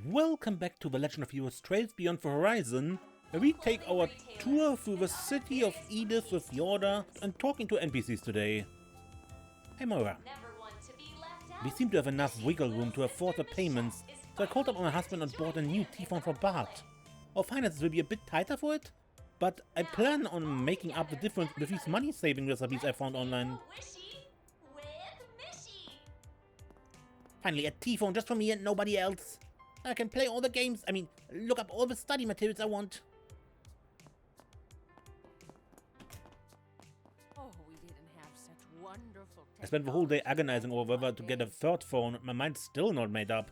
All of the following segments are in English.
Welcome back to The Legend of Heroes Trails Beyond the Horizon, where we take our tour through the city of Edith with Yoda and talking to NPCs today. Hey Moira. We seem to have enough wiggle room to afford the payments, so I called up my husband and bought a new T-phone for Bart. Our finances will be a bit tighter for it, but I plan on making up the difference with these money-saving recipes I found online. Finally, a T-phone just for me and nobody else. I can play all the games, look up all the study materials I want. Oh, we didn't have such wonderful I spent the whole day agonizing over whether to get a third phone. My mind's still not made up.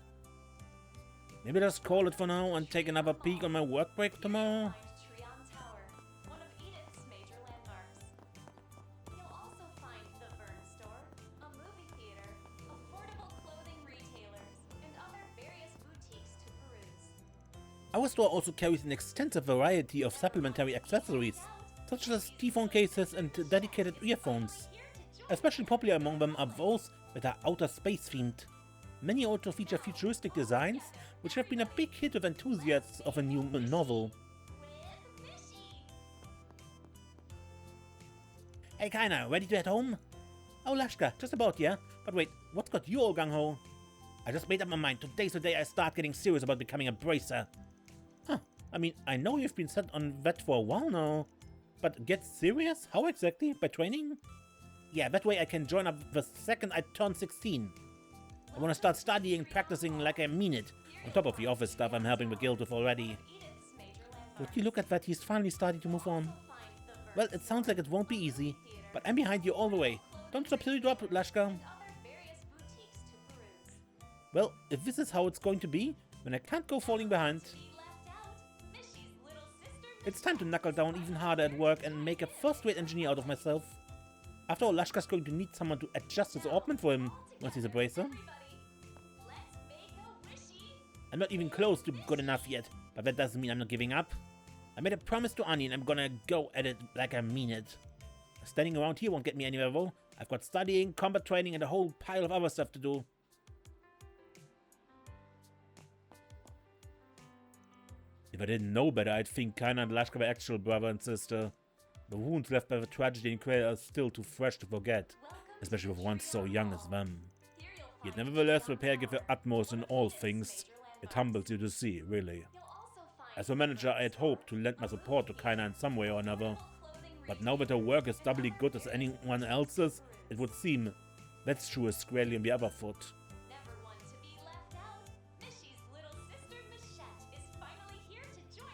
Maybe just call it for now and take another peek on my work break tomorrow. Trion Tower, one of Edith's major landmarks. You'll also find the Burn Store, a movie theater, affordable clothing retailers, and other various boutiques to peruse. Our store also carries an extensive variety of supplementary accessories, such as T-phone cases and dedicated earphones. Especially popular among them are those that are outer space themed. Many also feature futuristic designs, which have been a big hit with enthusiasts of a new novel. Hey Kaina, ready to head home? Oh Lashka, just about, yeah? But wait, what's got you all gung-ho? I just made up my mind, today's the day I start getting serious about becoming a bracer. Huh, I know you've been set on that for a while now. But get serious? How exactly? By training? Yeah, that way I can join up the second I turn 16. I want to start studying, practicing like I mean it, on top of the office stuff I'm helping the guild with already. Would you look at that, he's finally starting to move on. Well, it sounds like it won't be easy, but I'm behind you all the way. Don't stop till you drop, Lashka. Well, if this is how it's going to be, then I can't go falling behind. It's time to knuckle down even harder at work and make a first-rate engineer out of myself. After all, Lashka's going to need someone to adjust his orbment for him once he's a bracer. I'm not even close to good enough yet, but that doesn't mean I'm not giving up. I made a promise to Annie and I'm gonna go at it like I mean it. Standing around here won't get me anywhere though. I've got studying, combat training and a whole pile of other stuff to do. If I didn't know better, I'd think Kaina and Lashka were actual brother and sister. The wounds left by the tragedy in Quail are still too fresh to forget, especially with one so young as them. Yet nevertheless, the pair give their utmost in all things. It humbles you to see, really. As a manager, I had hoped to lend my support to Kaina in some way or another. But now that her work is doubly good as anyone else's, it would seem that shoe is squarely on the other foot.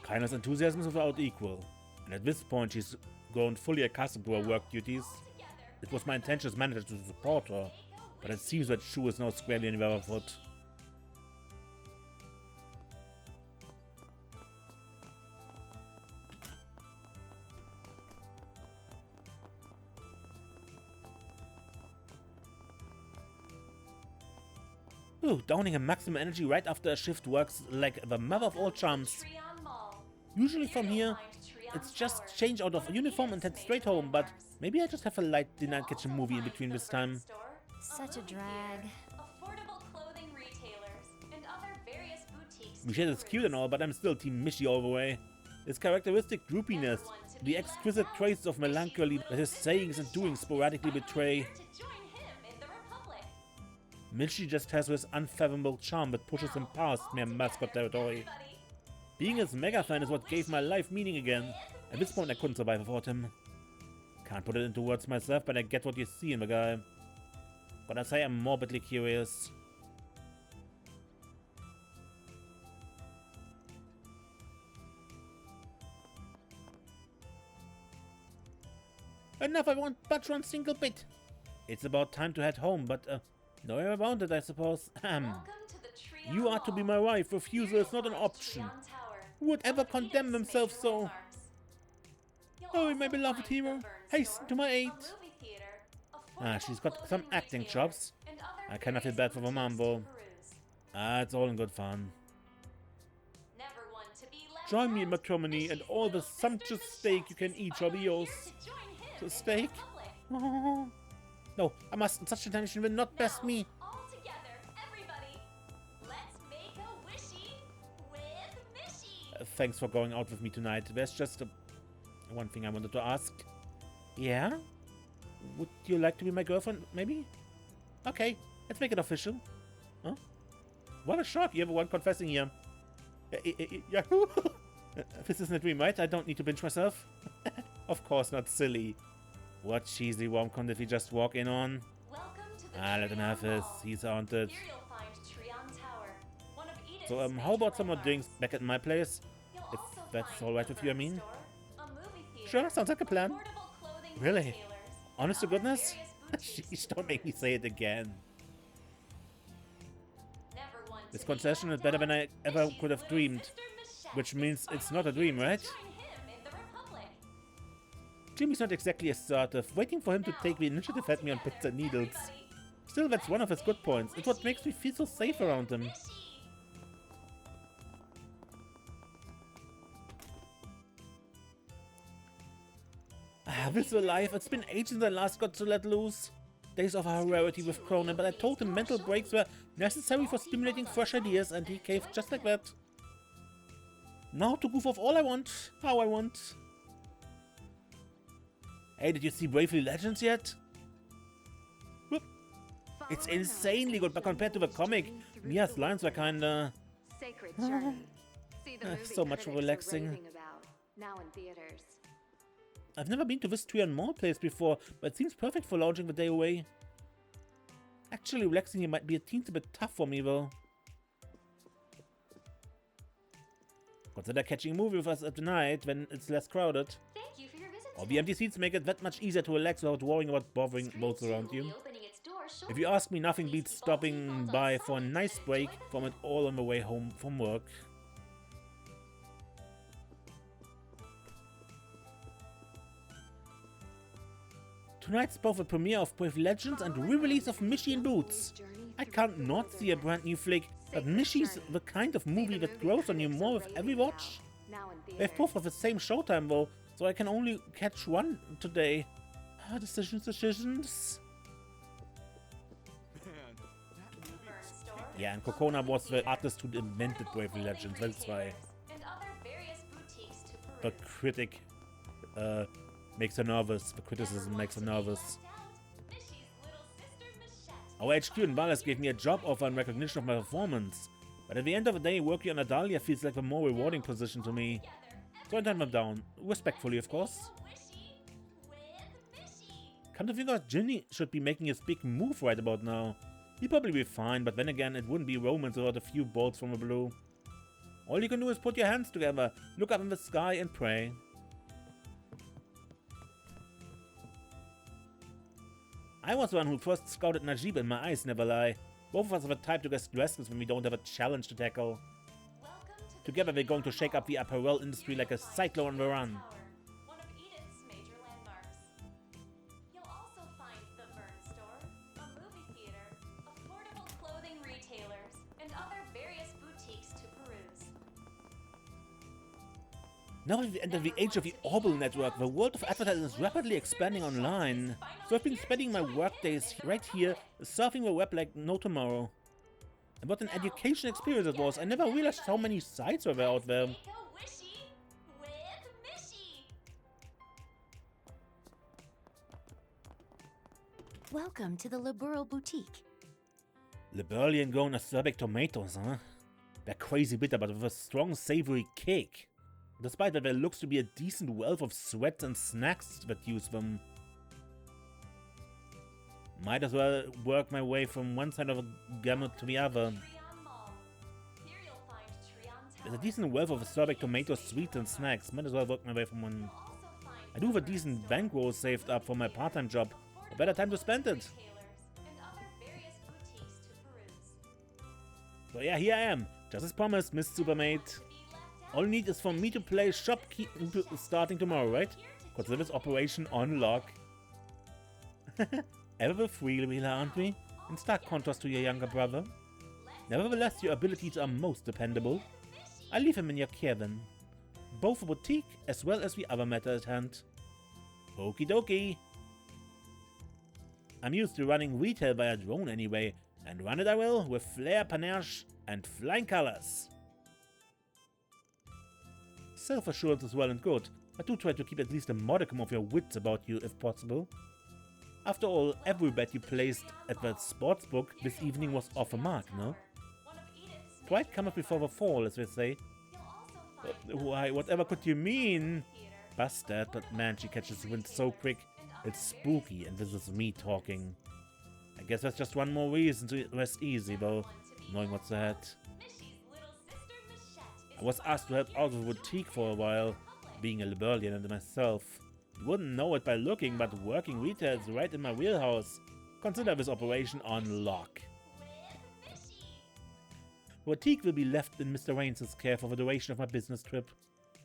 Kaina's enthusiasm is without equal, and at this point she's grown fully accustomed to her work duties. It was my intention as manager to support her, but it seems that shoe is now squarely on the other foot. Ooh, downing a maximum energy right after a shift works like the mother of all charms. Usually from here, it's just change out of uniform and head straight home, but maybe I just have a light dinner and catch a movie in between this time. Such a drag. Michelle is cute and all, but I'm still Team Mishi all the way. His characteristic droopiness, the exquisite traces of melancholy that his sayings and doings sporadically betray. Michi just has this unfathomable charm that pushes him past mere mascot territory. Being his mega fan is what gave my life meaning again. At this point I couldn't survive without him. Can't put it into words myself, but I get what you see in the guy. But I say I'm morbidly curious. Enough, I won't budge one single bit. It's about time to head home, but no way around it, I suppose. You are to be my wife. Refusal is not an option. Who would ever condemn themselves so? Oh, my beloved hero, hasten to my aid. She's got some acting chops. I cannot feel bad for the mom, though. It's all in good fun. Join me in matrimony, and all the sumptuous steak you can eat shall be yours. The steak? Oh. No, I mustn't. Such attention will not best me. All together, everybody. Let's make a wishy. thanks for going out with me tonight. There's just one thing I wanted to ask. Yeah? Would you like to be my girlfriend, maybe? Okay, let's make it official. Huh? What a shock, you're the one confessing here. Yahoo! This isn't a dream, right? I don't need to binge myself. Of course not, silly. What cheesy rom-com did we just walk in on? Welcome to the Let him have this. He's haunted. Here you'll find Trion Tower, one of Edith's So, how major about some more drinks landmarks. back at my place? You'll If also that's find alright the with you, I Burn mean. Store, a movie theater, Sure, sounds like a plan. affordable clothing Really? retailers, Honest to and other goodness? various boutiques Jeez, don't make me to say it again. Never one This to be concession is left better out. than I ever Mishy's could have little dreamed. sister Michelle Which is means it's not a finally dream, here to right? join him in the Republic. Jimmy's not exactly assertive. Waiting for him to take the initiative had me on pins and needles. Still, that's one of his good points. It's what makes me feel so safe around him. This alive. It's been ages since I last got to let loose. Days of our rarity with Cronin, but I told him mental breaks were necessary for stimulating fresh ideas, and he caved just like that. Now to goof off all I want, how I want. Hey, did you see Bravely Legends yet? Whoop. It's insanely good, but compared to the comic, Mia's lines were kinda... Sacred Journey. See the movie so much for critics are relaxing. raving about, now in theaters. I've never been to this Trion Mall place before, but it seems perfect for lounging the day away. Actually, relaxing here might be a teensy bit tough for me, though. Consider catching a movie with us at night when it's less crowded. Thank you for your visit. Or the empty seats make it that much easier to relax without worrying about bothering those around you. If you ask me, nothing beats stopping by for a nice break from it all on the way home from work. Tonight's both a premiere of Brave Legends and re-release of Mishy in Boots. I can't not see a brand new flick, but Mishy's the kind of movie that grows on you more with every watch. Now in They've theaters. both have the same showtime though, so I can only catch one today. Decisions. Yeah, and Kokona was the artist who invented Bravely Legends, that's why. And other various boutiques to The peruse. critic makes her nervous, the criticism makes her nervous. Our HQ in Valles gave me a job offer and recognition of my performance. But at the end of the day, working on Adalia feels like a more rewarding position to me. So I turned them down. Respectfully, of course. Come to think of it, Ginny should be making his big move right about now. He'd probably be fine, but then again, it wouldn't be romance without a few bolts from the blue. All you can do is put your hands together, look up in the sky and pray. I was the one who first scouted Najib, and my eyes never lie. Both of us are the type to get restless when we don't have a challenge to tackle. Together we're going to shake up the apparel industry like a cyclone on the run. One of Edith's major landmarks. You'll also find the Burn Store, a movie theater, affordable clothing retailers, and other various boutiques to peruse. Now that we enter the age of the Orbital network, the world of advertising is rapidly expanding online. So I've been spending my workdays right here, surfing the web like no tomorrow. And what an education experience it was. I never realized how many sites were out there. Make a wishy with Mishy. Welcome to the Liberal Boutique. Liberalian grown acerbic tomatoes, huh? They're crazy bitter but with a strong savory kick. Despite that there looks to be a decent wealth of sweats and snacks that use them. Might as well work my way from one side of a gamut to the other. Trion Mall. Here you'll find Trion Tower. There's a decent wealth of acerbic tomatoes, sweets and snacks. Might as well work my way from one. You'll also find I do have a decent bankroll saved up for my part-time job. A better time to spend it. retailers and other various boutiques to peruse. So yeah, here I am. Just as promised, Miss Supermaid. To be left out, All you need is for me to play shopkeep starting tomorrow, right? Consider this operation on lock. Ever the freewheeler, aren't we? In stark contrast to your younger brother. Nevertheless, your abilities are most dependable. I leave him in your care then. Both the boutique as well as the other matter at hand. Okie dokie. I'm used to running retail via drone anyway, and run it I will with flair, panache, and flying colors. self-assurance is well and good, but do try to keep at least a modicum of your wits about you if possible. After all, every bet you placed at the sportsbook this evening was off a mark, no? Pride cometh before the fall, as they say. Why, whatever could you mean? Bastard, but man, she catches wind so quick. It's spooky, and this is me talking. I guess that's just one more reason to rest easy, though, knowing what's ahead. I was asked to help out with the boutique for a while, being a Liberalian and myself. You wouldn't know it by looking, but working retail is right in my wheelhouse. Consider this operation on lock. The boutique will be left in Mr. Rains's care for the duration of my business trip.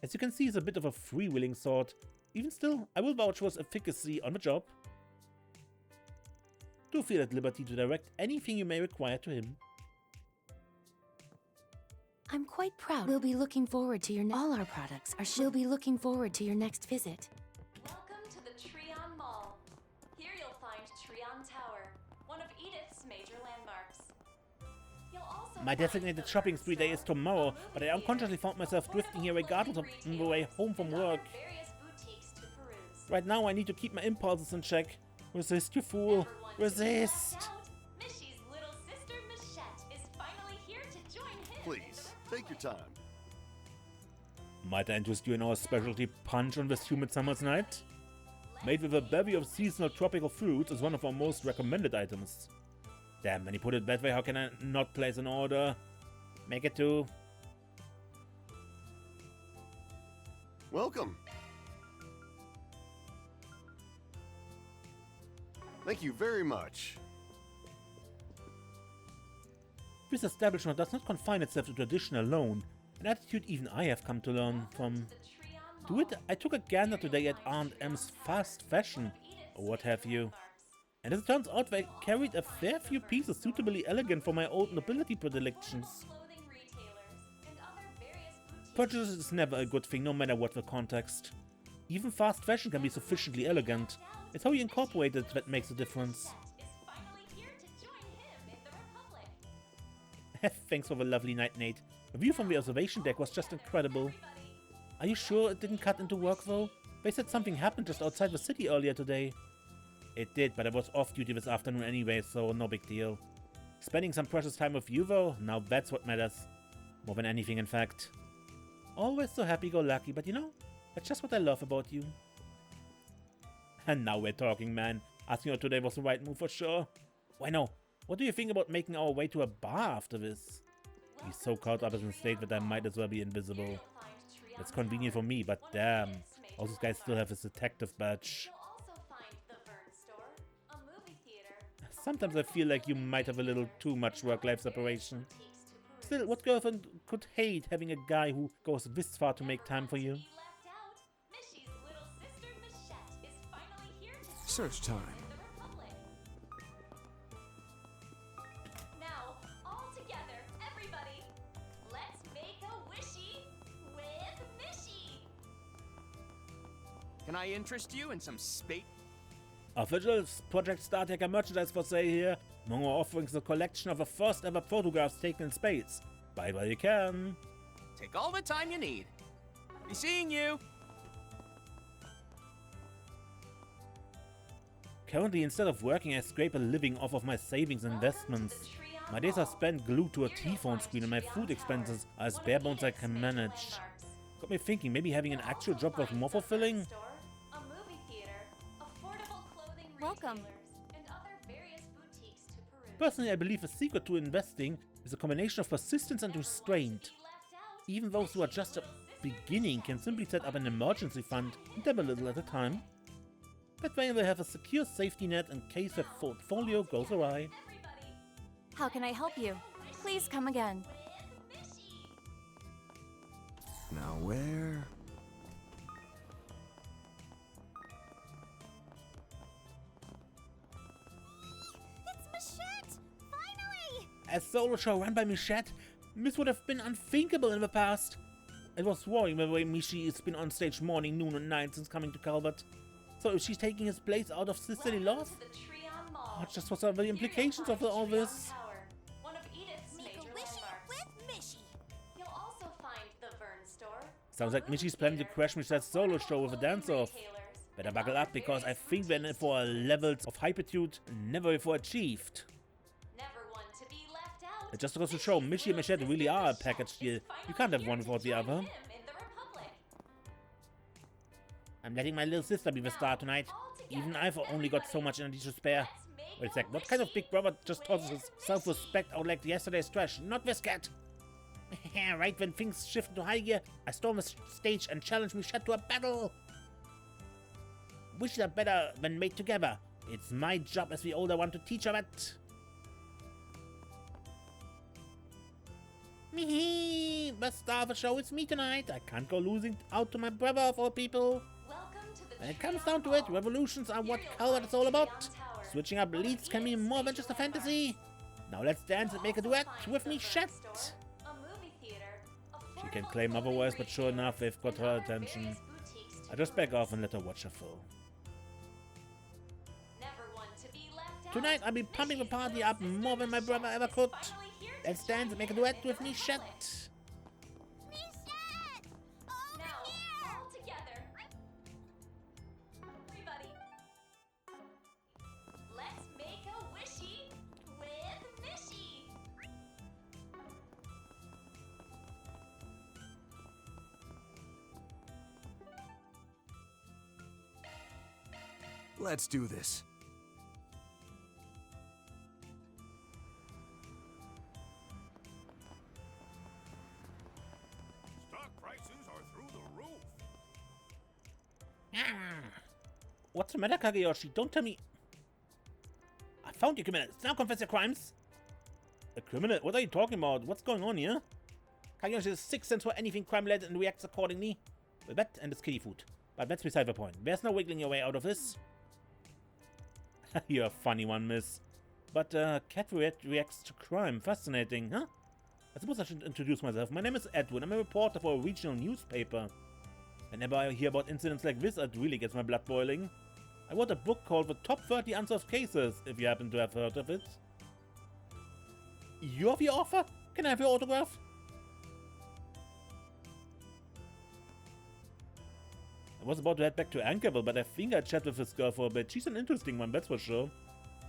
As you can see, he's a bit of a freewheeling sort. Even still, I will vouch for his efficacy on the job. Do feel at liberty to direct anything you may require to him. I'm quite proud. We'll be looking forward to all our products. We'll be looking forward to your next visit. Welcome to the Trion Mall. Here you'll find Trion Tower, one of Edith's major landmarks. You'll also My designated shopping spree day is tomorrow, but I unconsciously found myself drifting here regardless of the way home from work. Right now I need to keep my impulses in check. Resist, you fool. Resist! Mishy's little sister Michette is finally here to join him. Please, take your time. Might I interest you in our specialty punch on this humid summer's night? Made with a bevy of seasonal tropical fruits, is one of our most recommended items. Damn, when you put it that way, how can I not place an order? Make it two. Welcome. Thank you very much. This establishment does not confine itself to tradition alone, an attitude even I have come to learn from. To it, I took a gander today at Aunt M's fast fashion, or what have you. And as it turns out, they carried a fair few pieces suitably elegant for my old nobility predilections. Purchase is never a good thing, no matter what the context. Even fast fashion can be sufficiently elegant. It's how you incorporate it that makes a difference. Thanks for the lovely night, Nate. The view from the observation deck was just incredible. Are you sure it didn't cut into work, though? They said something happened just outside the city earlier today. It did, but I was off duty this afternoon anyway, so no big deal. Spending some precious time with you, though, now that's what matters. More than anything, in fact. Always so happy-go-lucky, but you know, that's just what I love about you. And now we're talking, man. Asking her today was the right move for sure. Why no? What do you think about making our way to a bar after this? He's so caught up in the state that I might as well be invisible. That's convenient for me, but damn. All these guys still have his detective badge. Sometimes I feel like you might have a little too much work-life separation. Still, what girlfriend could hate having a guy who goes this far to make time for you? Search time. Now, all together, everybody, let's make a wishy with Mishy. Can I interest you in some space? Official Project Startaker merchandise for sale here. Among our offerings, a collection of the first ever photographs taken in space. Buy while you can. Take all the time you need. Be seeing you. Currently, instead of working, I scrape a living off of my savings and investments. My days are spent glued to a T-phone screen and my food expenses are as bare bones as I can manage. Got me thinking, maybe having an actual job was more fulfilling? Welcome. Personally, I believe the secret to investing is a combination of persistence and restraint. Even those who are just at the beginning can simply set up an emergency fund and dab a little at a time. That way they have a secure safety net in case their portfolio goes awry. How can I help you? Please come again. Now where? It's Michette! Finally! A solo show run by Michette? This would have been unthinkable in the past. I was worrying the way Mishi has been on stage morning, noon and night since coming to Calvert. So is she taking his place out of sisterly love? Just what are the implications of all this? One of Edith's Make major a wish landmarks. with Mishy. You'll also find the Vern store, Sounds like Michi's planning to crash Michelle's solo show with a dance-off. Better buckle up, because I think we're in for levels of hypertude never before achieved. It just goes to show, Michi and Michelle really are a package deal. You can't have one without the other. I'm letting my little sister be the star tonight. Even I've only got so much energy to spare. Wait a sec, what kind of big brother just tosses his self-respect out like yesterday's trash? Not this cat! Right when things shift into high gear, I storm the stage and challenge Michelle to a battle! Wishes are better when made together. It's my job as the older one to teach her that. Mehee! The star of the show is me tonight. I can't go losing out to my brother of all people. When it comes down to it, revolutions are what Calvert is all about. Switching up leads can be more than just a fantasy. Now let's dance and make a duet with me, Chet. She can claim otherwise, but sure enough, they've got her attention. I just back off and let her watch her fill. Tonight I'll be pumping the party up more than my brother ever could. Let's dance and make a duet with me, Chet. Let's do this. Stock prices are through the roof. What's the matter, Kageyoshi? Don't tell me. I found you, criminals. Now confess your crimes. A criminal? What are you talking about? What's going on here? Kageyoshi has 6 cents for anything crime-related and reacts accordingly. With that and it's kitty food. But that's beside the point. There's no wiggling your way out of this. You're a funny one, miss. But, cat reacts to crime. Fascinating, huh? I suppose I should introduce myself. My name is Edwin. I'm a reporter for a regional newspaper. Whenever I hear about incidents like this, it really gets my blood boiling. I wrote a book called The Top 30 Unsolved Cases, if you happen to have heard of it. You're the author? Can I have your autograph? I was about to head back to Anchorville, but I think I'd chat with this girl for a bit. She's an interesting one, that's for sure.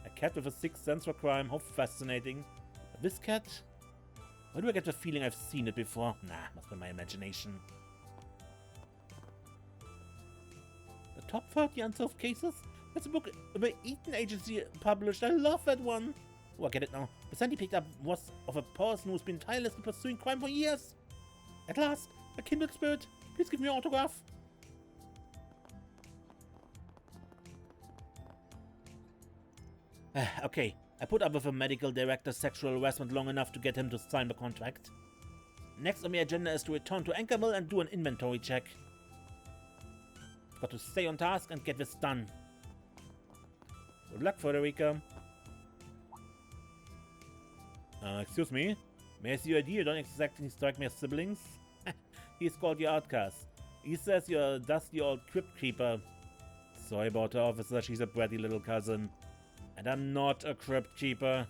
A cat with a 6th sense for crime, how fascinating. But this cat? Why do I get the feeling I've seen it before? Nah, must be my imagination. The Top 30 Unsolved Cases? That's a book the Eaton Agency published. I love that one. Oh, I get it now. The scent he picked up was of a person who's been tirelessly pursuing crime for years. At last, a kindred spirit. Please give me your autograph. Okay, I put up with a medical director's sexual harassment long enough to get him to sign the contract. Next on the agenda is to return to Anchorville and do an inventory check. Got to stay on task and get this done. Good luck, Frederica. Excuse me? May I see your ID? You don't exactly strike me as siblings. He's called your outcast. He says you're a dusty old crypt keeper. Sorry about her, officer. She's a bratty little cousin. And I'm not a crypt keeper.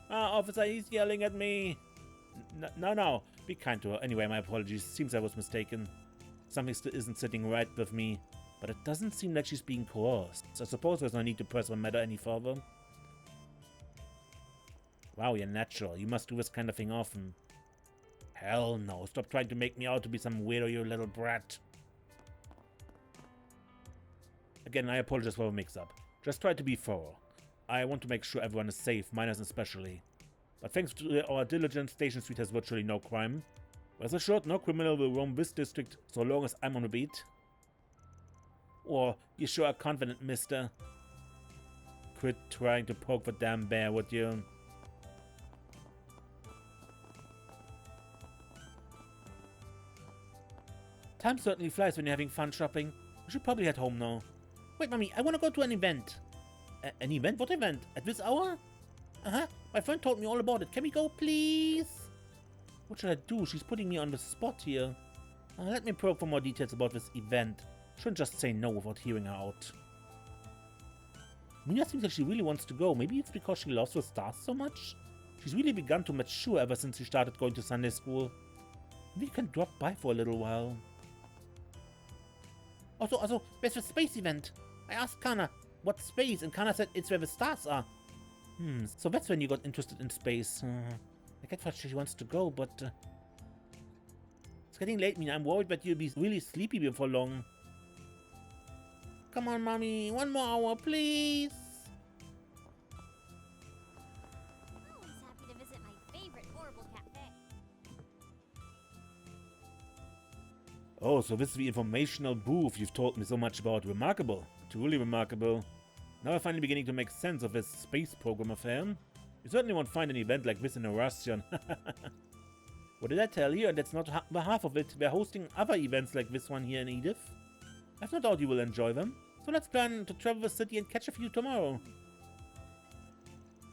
Ah, officer, he's yelling at me. No. Be kind to her. Anyway, my apologies. Seems I was mistaken. Something still isn't sitting right with me. But it doesn't seem like she's being coerced. So I suppose there's no need to press the matter any further. Wow, you're natural. You must do this kind of thing often. Hell no. Stop trying to make me out to be some weirdo, you little brat. Again, I apologize for the mix-up. Just try to be thorough. I want to make sure everyone is safe, minors especially. But thanks to our diligence, Station Street has virtually no crime. Rest assured, no criminal will roam this district so long as I'm on the beat. Or, you sure are confident, mister. Quit trying to poke the damn bear, would you? Time certainly flies when you're having fun shopping. We should probably head home now. Wait, Mommy, I want to go to an event. An event? What event? At this hour? Uh-huh. My friend told me all about it. Can we go, please? What should I do? She's putting me on the spot here. Let me probe for more details about this event. Shouldn't just say no without hearing her out. Mina seems like she really wants to go. Maybe it's because she loves the stars so much? She's really begun to mature ever since she started going to Sunday school. Maybe you can drop by for a little while. Also, where's the space event? I asked Kana what space, and Kana said it's where the stars are. So that's when you got interested in space. I get what she wants to go, but... it's getting late, Mina. I'm worried that you'll be really sleepy before long. Come on, Mommy. One more hour, please. Always happy to visit my favorite horrible cafe. Oh, so this is the informational booth you've told me so much about. Remarkable. Truly remarkable. Now I'm finally beginning to make sense of this space program affair. You certainly won't find an event like this in Eurasian. What did I tell you? And that's not the half of it. We're hosting other events like this one here in Edith. I've no doubt you will enjoy them. So let's plan to travel the city and catch a few tomorrow.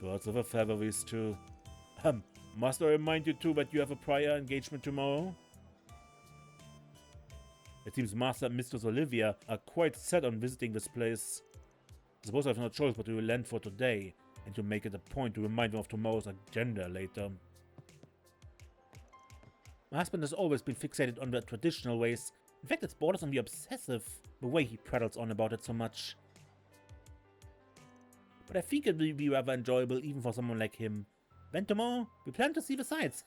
Birds of a feather, these two. Must I remind you too that you have a prior engagement tomorrow? It seems Master and Mistress Olivia are quite set on visiting this place. I suppose I have no choice but to relent for today, and to make it a point to remind them of tomorrow's agenda later. My husband has always been fixated on the traditional ways. In fact, it's borders on the obsessive, the way he prattles on about it so much. But I think it will be rather enjoyable even for someone like him. Then tomorrow, we plan to see the sights.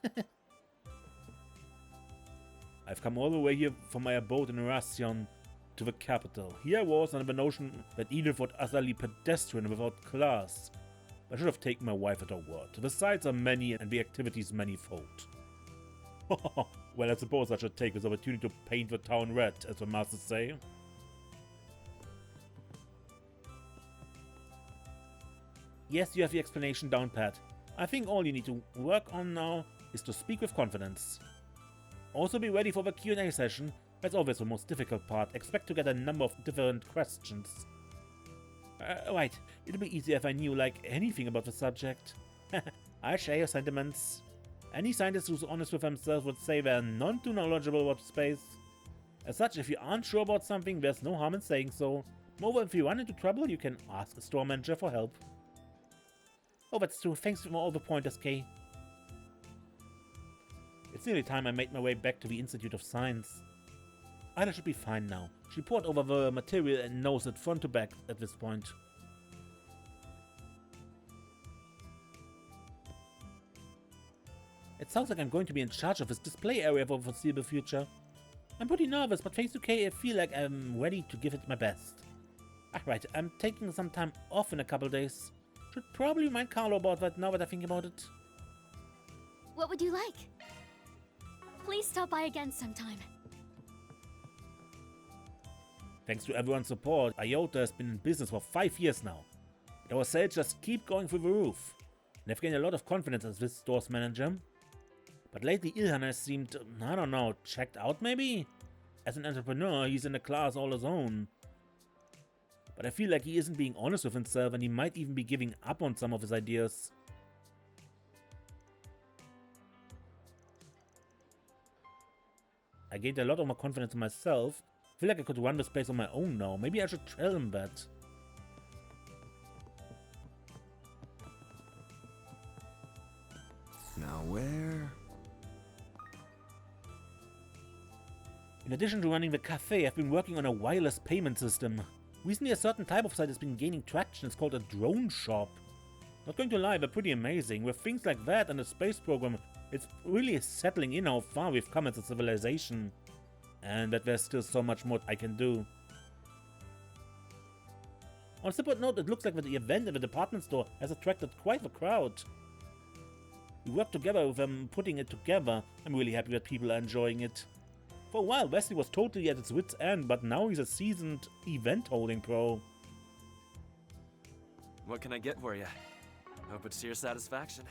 I've come all the way here from my abode in Eurasian to the capital. Here I was under the notion that Edith was utterly pedestrian without class. I should have taken my wife at her word. The sights are many and the activities manifold. Well, I suppose I should take this opportunity to paint the town red, as the masters say. Yes, you have the explanation down pat. I think all you need to work on now is to speak with confidence. Also be ready for the Q&A session. That's always the most difficult part. Expect to get a number of different questions. Right, it'd be easier if I knew, like, anything about the subject. I share your sentiments. Any scientist who's honest with themselves would say they're none too knowledgeable about space. As such, if you aren't sure about something, there's no harm in saying so. Moreover, if you run into trouble, you can ask a store manager for help. Oh, that's true. Thanks for all the pointers, Kay. It's nearly time I made my way back to the Institute of Science. Ida should be fine now. She poured over the material and knows it front to back at this point. It sounds like I'm going to be in charge of this display area for the foreseeable future. I'm pretty nervous, but thanks to Kay, I feel like I'm ready to give it my best. Right, I'm taking some time off in a couple days. Should probably remind Carlo about that now that I think about it. What would you like? Please stop by again sometime. Thanks to everyone's support, IOTA has been in business for 5 years now. And our sales just keep going through the roof. And I've gained a lot of confidence as this store's manager. But lately Ilhan has seemed, I don't know, checked out maybe? As an entrepreneur, he's in a class all his own. But I feel like he isn't being honest with himself, and he might even be giving up on some of his ideas. I gained a lot of more confidence in myself. I feel like I could run this place on my own now. Maybe I should tell him that. Now where? In addition to running the cafe, I've been working on a wireless payment system. Recently a certain type of site has been gaining traction. It's called a drone shop. Not going to lie, they're pretty amazing. With things like that and the space program, it's really settling in how far we've come as a civilization. And that there's still so much more I can do. On a separate note, it looks like that the event at the department store has attracted quite the crowd. We worked together with them putting it together. I'm really happy that people are enjoying it. For a while, Wesley was totally at its wit's end, but now he's a seasoned event-holding pro. What can I get for you? Hope it's to your satisfaction.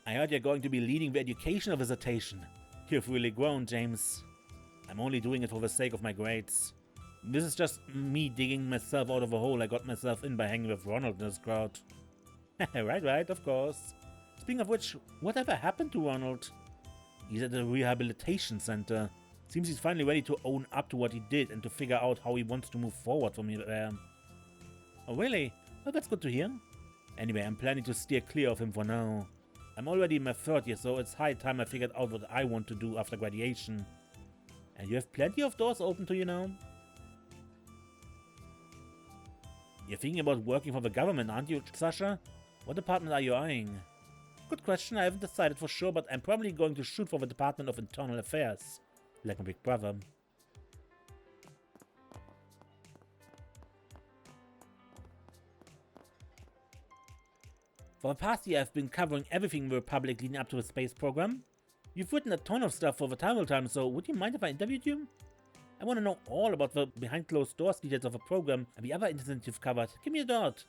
I heard you're going to be leading the educational visitation. You've really grown, James. I'm only doing it for the sake of my grades. This is just me digging myself out of a hole I got myself in by hanging with Ronald in this crowd. Right, of course. Speaking of which, whatever happened to Ronald? He's at the rehabilitation center. Seems he's finally ready to own up to what he did and to figure out how he wants to move forward from here. Oh really? Well, that's good to hear. Anyway, I'm planning to steer clear of him for now. I'm already in my 3rd year, so it's high time I figured out what I want to do after graduation. And you have plenty of doors open to you now. You're thinking about working for the government, aren't you, Sasha? What department are you eyeing? Good question, I haven't decided for sure, but I'm probably going to shoot for the Department of Internal Affairs. Like my big brother. For the past year, I've been covering everything in the Republic leading up to the space program. You've written a ton of stuff for the travel time, so would you mind if I interviewed you? I want to know all about the behind closed doors details of the program and the other incidents you've covered. Give me a dot.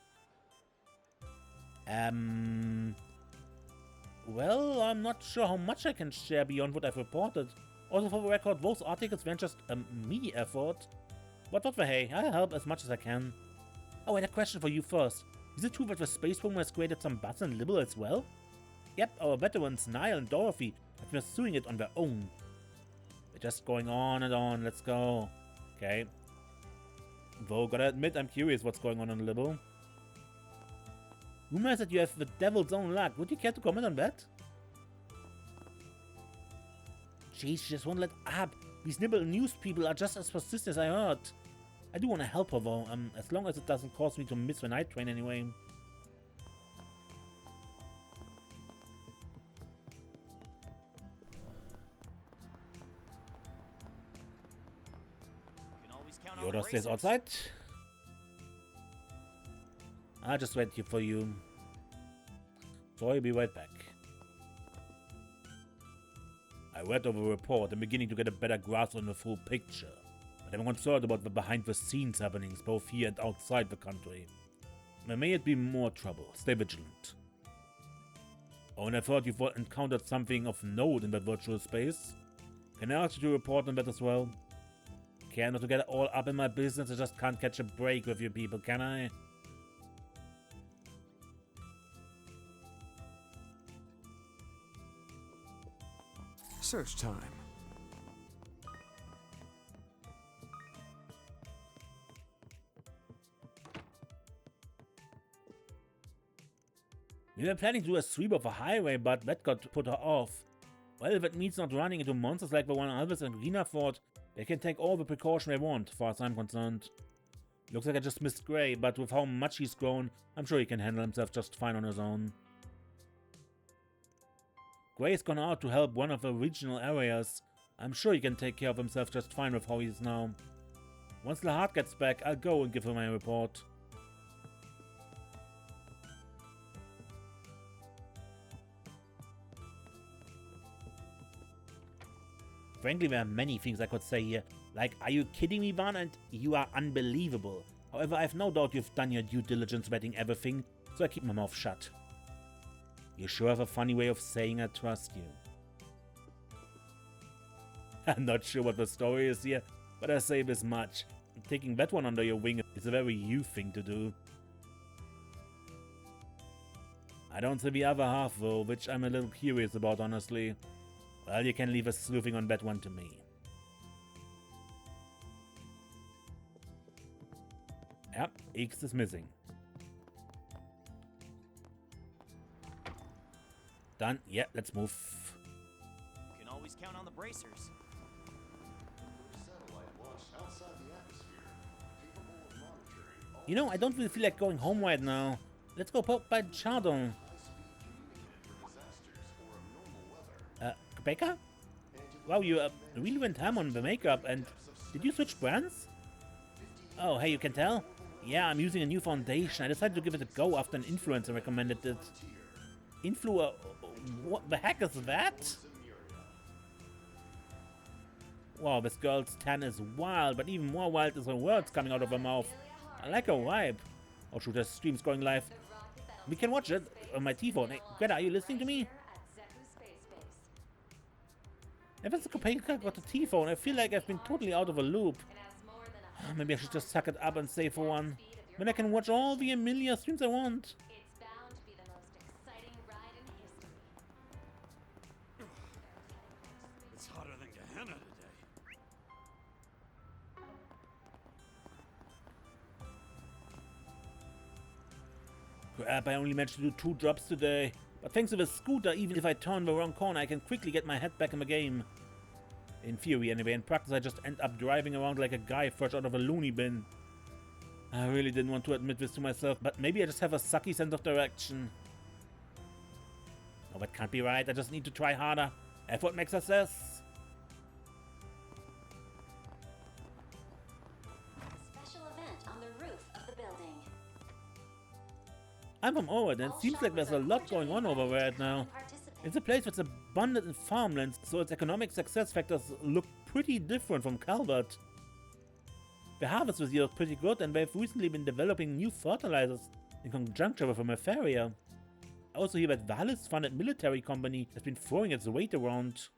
Well, I'm not sure how much I can share beyond what I've reported. Also, for the record, those articles weren't just a me effort. But what the hey, I'll help as much as I can. Oh, and a question for you first. Is it true that the space program has created some buzz and libel as well? Yep, our veterans Niall and Dorothy have been pursuing it on their own. They're just going on and on, let's go. Okay. Though, gotta admit, I'm curious what's going on in Libel. Rumors that you have the devil's own luck. Would you care to comment on that? Jeez, she just won't let up. These Nibble news people are just as persistent as I heard. I do want to help her though, as long as it doesn't cause me to miss the night train anyway. Yoda stays outside. I'll just wait here for you. So I'll be right back. I read over the report and beginning to get a better grasp on the full picture. But I'm concerned about the behind-the-scenes happenings both here and outside the country. There may be more trouble. Stay vigilant. Oh, and I've heard you've encountered something of note in that virtual space. Can I ask you to report on that as well? Care not to get all up in my business, I just can't catch a break with you people, can I? Search time. We were planning to do a sweep of a highway, but that got put off. Well, if it means not running into monsters like the one Alvis and Rena fought, they can take all the precaution they want, as far as I'm concerned. Looks like I just missed Gray, but with how much he's grown, I'm sure he can handle himself just fine on his own. Gray's gone out to help one of the regional areas. I'm sure he can take care of himself just fine with how he is now. Once Lahart gets back, I'll go and give him my report. Frankly, there are many things I could say here. Like, are you kidding me, Van? And you are unbelievable. However, I have no doubt you've done your due diligence vetting everything, so I keep my mouth shut. You sure have a funny way of saying I trust you. I'm not sure what the story is here, but I say this much. Taking that one under your wing is a very you thing to do. I don't see the other half though, which I'm a little curious about, honestly. Well, you can leave a sleuthing on that one to me. Yep, X is missing. Done. Yeah, let's move. You can always count on the bracers. You know, I don't really feel like going home right now. Let's go pop by Chardon. Becca? Wow, you really went ham on the makeup, and did you switch brands? Oh, hey, you can tell? Yeah, I'm using a new foundation. I decided to give it a go after an influencer recommended it. What the heck is that? Wow, this girl's tan is wild, but even more wild is her words coming out of her mouth. I like her vibe. Oh shoot, her stream's going live. We can watch it on my T-phone. Hey, Greta, are you listening to me? Ever since Copenhagen got a T-phone, I feel like I've been totally out of a loop. Maybe I should just suck it up and save for one. Then I can watch all the Emilia streams I want. It's bound to be the most exciting ride in history. It's hotter than Gehenna today. Crap, I only managed to do 2 drops today. But thanks to the scooter, even if I turn the wrong corner, I can quickly get my head back in the game. In theory anyway. In practice I just end up driving around like a guy fresh out of a loony bin. I really didn't want to admit this to myself, but maybe I just have a sucky sense of direction. Oh, that can't be right. I just need to try harder. Effort makes success. Special event on the roof of the building. I'm from Orwell, and it seems like there's a lot going on over there right now. It's a place that's abundant in farmlands, so its economic success factors look pretty different from Calvert. The harvest this year is pretty good, and they've recently been developing new fertilizers in conjunction with a Mafaria. I also hear that Valis funded military company has been throwing its weight around.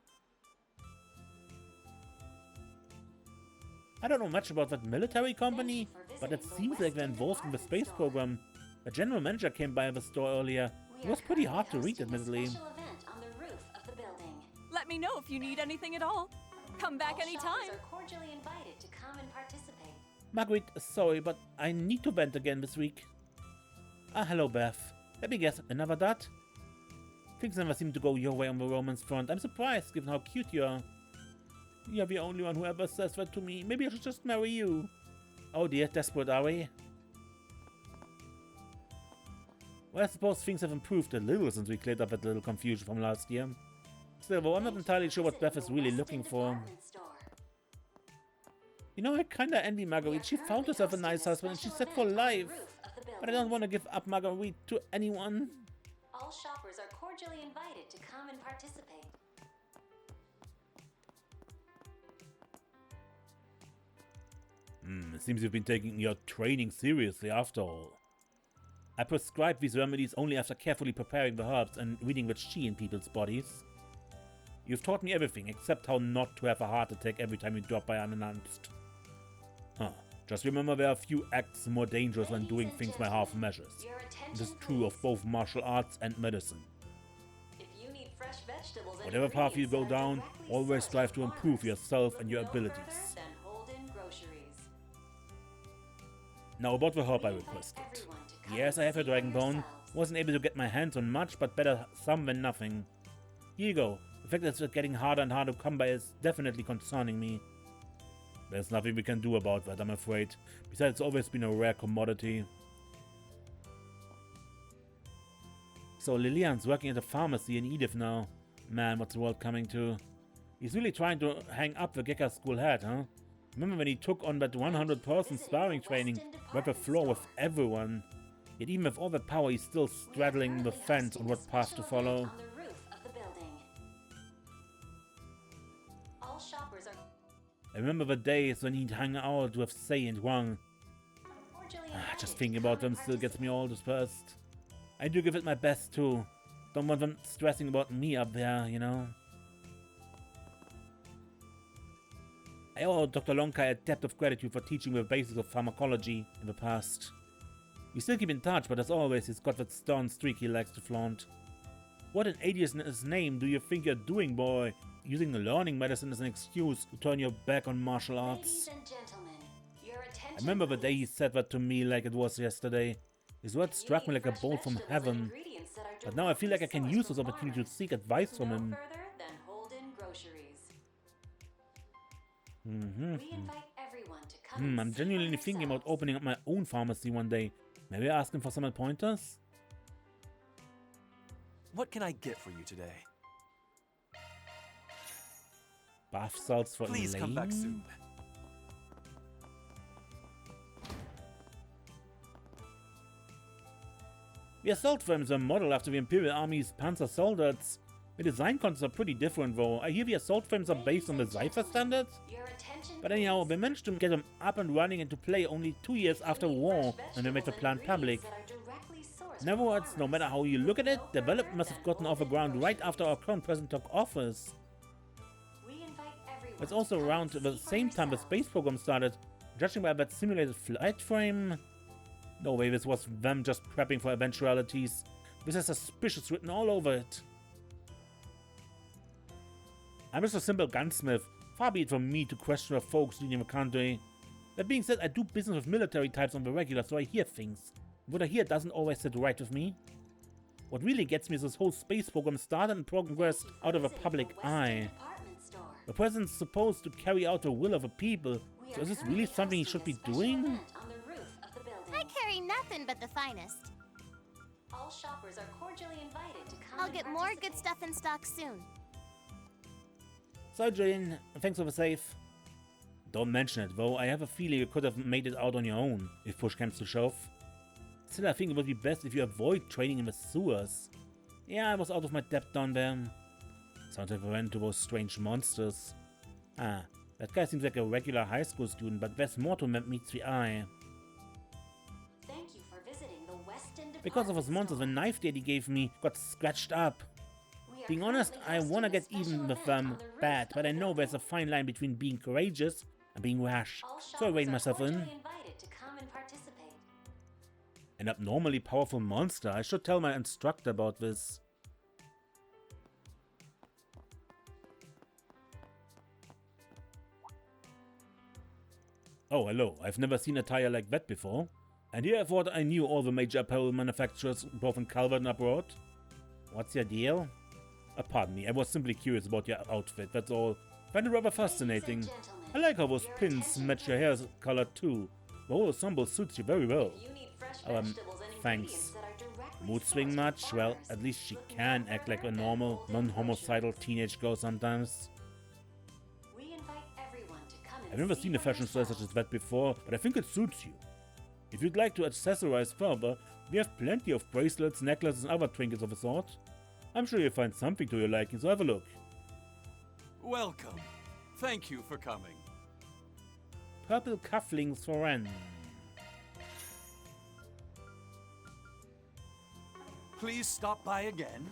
I don't know much about that military company, but it seems like they're involved in the space program. The general manager came by the store earlier. It was pretty hard to read, admittedly. Let me know if you need anything at all. Come back anytime. Cordially invited to come and participate. Marguerite, sorry, but I need to vent again this week. Ah, hello, Beth. Let me guess, another dot? Things never seem to go your way on the romance front. I'm surprised, given how cute you are. You're the only one who ever says that to me. Maybe I should just marry you. Oh dear, desperate are we? Well, I suppose things have improved a little since we cleared up that little confusion from last year. Still, though, I'm not entirely sure what Beth is really looking for. You know, I kinda envy Marguerite. She found herself a nice husband and she's set for life. But I don't want to give up Marguerite to anyone. All shoppers are cordially invited to come and participate. It seems you've been taking your training seriously after all. I prescribe these remedies only after carefully preparing the herbs and reading the chi in people's bodies. You've taught me everything except how not to have a heart attack every time you drop by unannounced. Huh. Just remember there are a few acts more dangerous when doing things by half measures. This is true of both martial arts and medicine. Whatever path you go down, always strive to improve yourself and your abilities. Now about the herb I requested. Yes, I have a dragon bone. Wasn't able to get my hands on much, but better some than nothing. Here you go. The fact that it's getting harder and harder to come by is definitely concerning me. There's nothing we can do about that, I'm afraid. Besides, it's always been a rare commodity. So Lilian's working at a pharmacy in Edith now. Man, what's the world coming to? He's really trying to hang up the Gekka school head, huh? Remember when he took on that 100-person sparring training, wiped the floor with everyone? Yet even with all that power, he's still straddling the fence on what path to follow. I remember the days when he'd hang out with Sei and Wang. Just thinking about them still gets me all dispersed. I do give it my best too. Don't want them stressing about me up there, you know. I owe Dr. Lonkai a debt of gratitude for teaching me the basics of pharmacology in the past. We still keep in touch, but as always, he's got that stern streak he likes to flaunt. What in Adius' name do you think you're doing, boy? Using learning medicine as an excuse to turn your back on martial arts? I remember the day he said that to me like it was yesterday. His words struck me like a bolt from heaven. But now I feel like I can use this opportunity to seek advice from him. I'm genuinely thinking about opening up my own pharmacy one day. Maybe ask him for some pointers? What can I get for you today? Bath salts for Please Elaine? come back soon. The assault frames are modeled after the Imperial Army's Panzer soldiers. The design concepts are pretty different though. I hear the assault frames are based on the Cypher standards? But anyhow, they managed to get them up and running into play only 2 years after war when they made the plan public. In other words, no matter how you look at it, development must have gotten off the ground right after our current president took office. It's also around the same time the space program started, judging by that simulated flight frame. No way this was them just prepping for eventualities. This is suspicious written all over it. I'm just a simple gunsmith. Far be it from me to question the folks leading the country. That being said, I do business with military types on the regular, so I hear things. What I hear doesn't always sit right with me. What really gets me is this whole space program started and progressed out of the public eye. The president's supposed to carry out the will of the people, so is this really something he should be doing? I carry nothing but the finest. All shoppers are cordially invited to come I'll and get more good participate. stuff in stock soon. So Jane, thanks for the save. Don't mention it, though. I have a feeling you could have made it out on your own, if push comes to shove. Still, I think it would be best if you avoid training in the sewers. Yeah, I was out of my depth down there. Sounds like I ran into those strange monsters. Ah, that guy seems like a regular high school student, but there's more to meets the eye. Thank you for visiting the Weston Because of those monsters, the knife that he gave me got scratched up. Being honest, I wanna get even with them bad, but I know there's a fine line between being courageous and being rash, so I rein myself in. Invited to come and participate. An abnormally powerful monster. I should tell my instructor about this. Oh, hello. I've never seen a tire like that before. And here I thought I knew all the major apparel manufacturers, both in Calvert and abroad. What's your deal? Pardon me, I was simply curious about your outfit, that's all. Find it rather fascinating. I like how those pins match your hair color too. The whole ensemble suits you very well. You need fresh Thanks. ingredients that are directly Mood swing sourced from much? Well, farmers. at least she can act like a normal, non-homicidal teenage girl sometimes. We invite everyone to come and I've never see seen a for fashion style such as yourselves. that before, but I think it suits you. If you'd like to accessorize further, we have plenty of bracelets, necklaces and other trinkets of the sort. I'm sure you'll find something to your liking, so have a look. Welcome. Thank you for coming. Purple cufflinks for Ren. Please stop by again.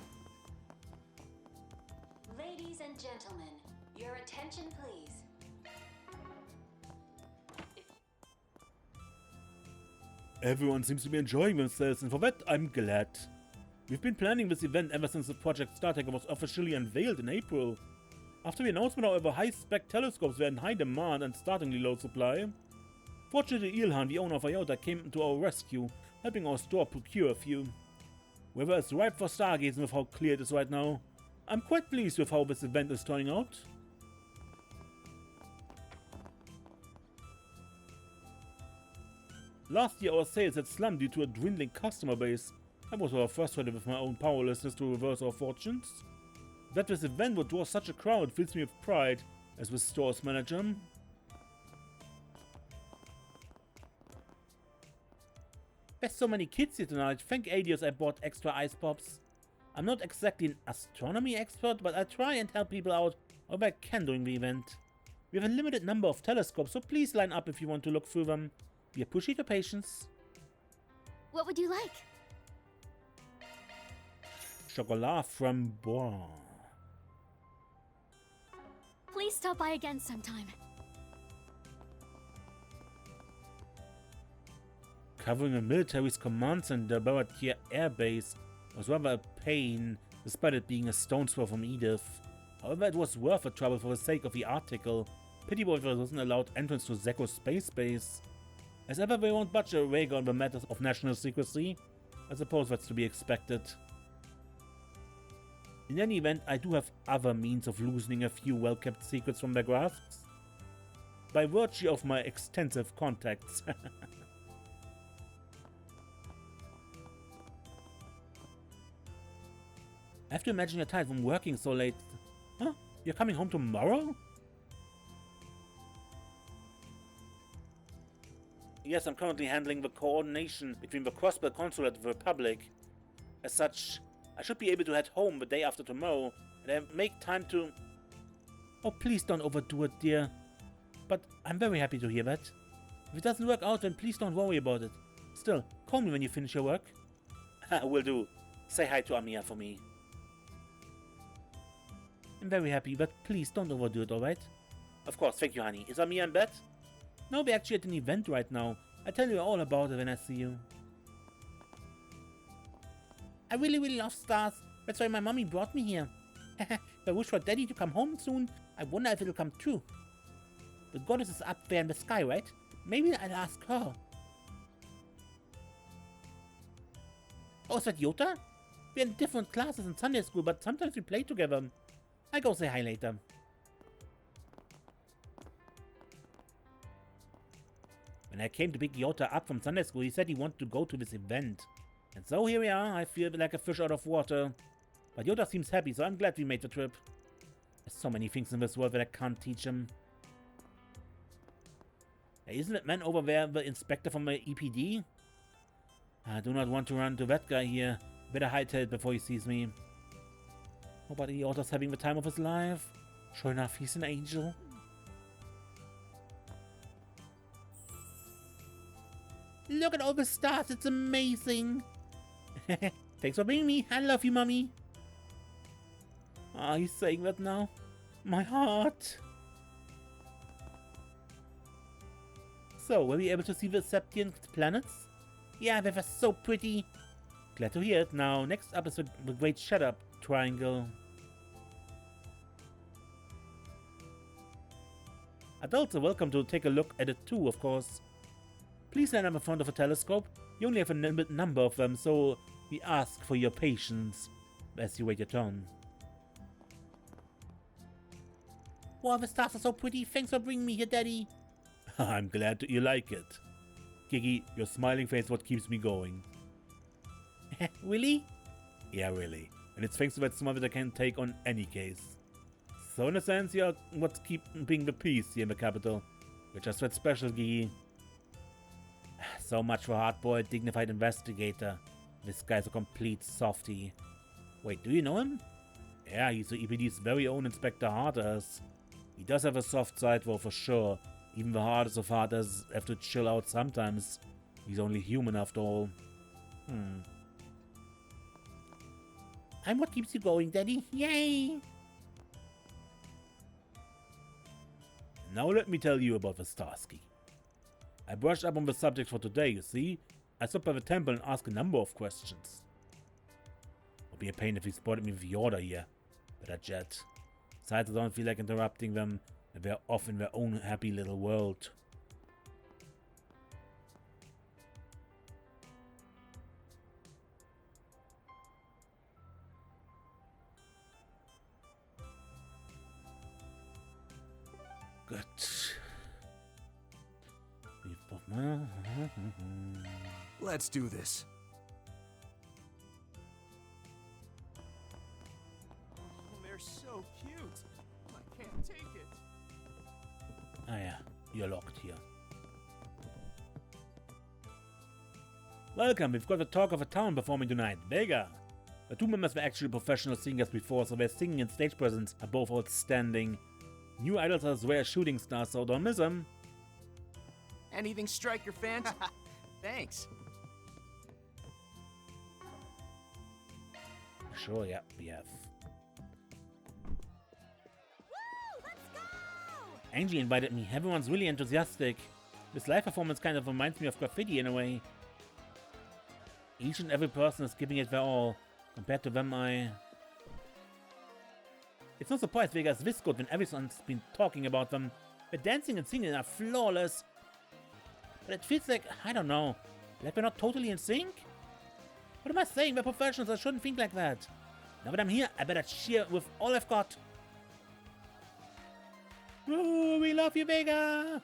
Ladies and gentlemen, your attention please. Everyone seems to be enjoying themselves, and for that I'm glad. We've been planning this event ever since the Project Startaker was officially unveiled in April. After the announcement, however, high-spec telescopes were in high demand and startlingly low supply. Fortunately, Ilhan, the owner of IOTA, came to our rescue, helping our store procure a few. Weather is ripe for stargazing with how clear it is right now. I'm quite pleased with how this event is turning out. Last year our sales had slumped due to a dwindling customer base. I was rather frustrated with my own powerlessness to reverse our fortunes. That this event would draw such a crowd fills me with pride as the store's manager. There's so many kids here tonight. Thank Adios I bought extra ice pops. I'm not exactly an astronomy expert, but I try and help people out however I can during the event. We have a limited number of telescopes, so please line up if you want to look through them. We appreciate your patience. What would you like? Chocolat framboise. Please stop by again sometime. Covering the military's command center, Baratier Air Base, was rather a pain, despite it being a stone's throw from Edith. However, it was worth the trouble for the sake of the article. Pity boy wasn't allowed entrance to Zekko's space base. As ever, they won't budge a rag on the matters of national secrecy. I suppose that's to be expected. In any event, I do have other means of loosening a few well-kept secrets from their grasps. By virtue of my extensive contacts. I have to imagine you're tired from working so late. Huh? You're coming home tomorrow? Yes, I'm currently handling the coordination between the Crossbell Consulate of the Republic. As such, I should be able to head home the day after tomorrow, and I make time to... Oh, please don't overdo it, dear. But I'm very happy to hear that. If it doesn't work out, then please don't worry about it. Still, call me when you finish your work. Will do. Say hi to Amia for me. I'm very happy, but please don't overdo it, alright? Of course, thank you, honey. Is Amia in bed? No, we're actually at an event right now. I'll tell you all about it when I see you. I really love stars. That's why my mommy brought me here. If I wish for Daddy to come home soon, I wonder if it'll come true. The goddess is up there in the sky, right? Maybe I'll ask her. Oh, is that Yota? We're in different classes in Sunday school, but sometimes we play together. I'll go say hi later. When I came to pick Yota up from Sunday school, he said he wanted to go to this event. And so here we are. I feel like a fish out of water. But Yota seems happy, so I'm glad we made the trip. There's so many things in this world that I can't teach him. Hey, isn't that man over there the inspector from my EPD? I do not want to run to that guy here. Better hightail it before he sees me. Oh, but Yota's having the time of his life. Sure enough, he's an angel. Look at all the stars, it's amazing. Thanks for bringing me. I love you, Mommy. Ah, he's saying that now. My heart. So, were we able to see the Septian planets? Yeah, they were so pretty. Glad to hear it. Now, next episode, the Great Shut-Up Triangle. Adults are welcome to take a look at it too, of course. Please stand up in front of a telescope. You only have a limited number of them, so we ask for your patience as you wait your turn. Wow, the stars are so pretty. Thanks for bringing me here, Daddy. I'm glad you like it. Gigi, your smiling face is what keeps me going. Really? Yeah, really. And it's thanks to that smile that I can take on any case. So in a sense, you're what's keeping the peace here in the capital. You're just that special, Gigi. So much for hard-boiled, dignified investigator. This guy's a complete softie. Wait, do you know him? Yeah, he's the EPD's very own Inspector Harders. He does have a soft side though, for sure. Even the hardest of harders have to chill out sometimes. He's only human after all. I'm what keeps you going, Daddy. Yay! Now let me tell you about the Starsky. I brushed up on the subject for today, you see. I stopped by the temple and asked a number of questions. Would be a pain if he spotted me with the order here. Better jet. Besides, I don't feel like interrupting them. They're off in their own happy little world. Good. Let's do this. Oh, they're so cute. I can't take it. Ah yeah, you're locked here. Welcome, we've got the talk of a town performing tonight, Vega. The two members were actually professional singers before, so their singing and stage presence are both outstanding. New idols are as rare shooting stars, so don't miss them. Anything strike your fancy? Thanks. Sure, yeah, we have. Angie invited me. Everyone's really enthusiastic. This live performance kind of reminds me of graffiti in a way. Each and every person is giving it their all. Compared to them, It's no surprise Vega's this good when everyone's been talking about them. The dancing and singing are flawless. But it feels like, I don't know, like we're not totally in sync? What am I saying? We're professionals, I shouldn't think like that. Now that I'm here, I better cheer with all I've got. Ooh, we love you, Vega!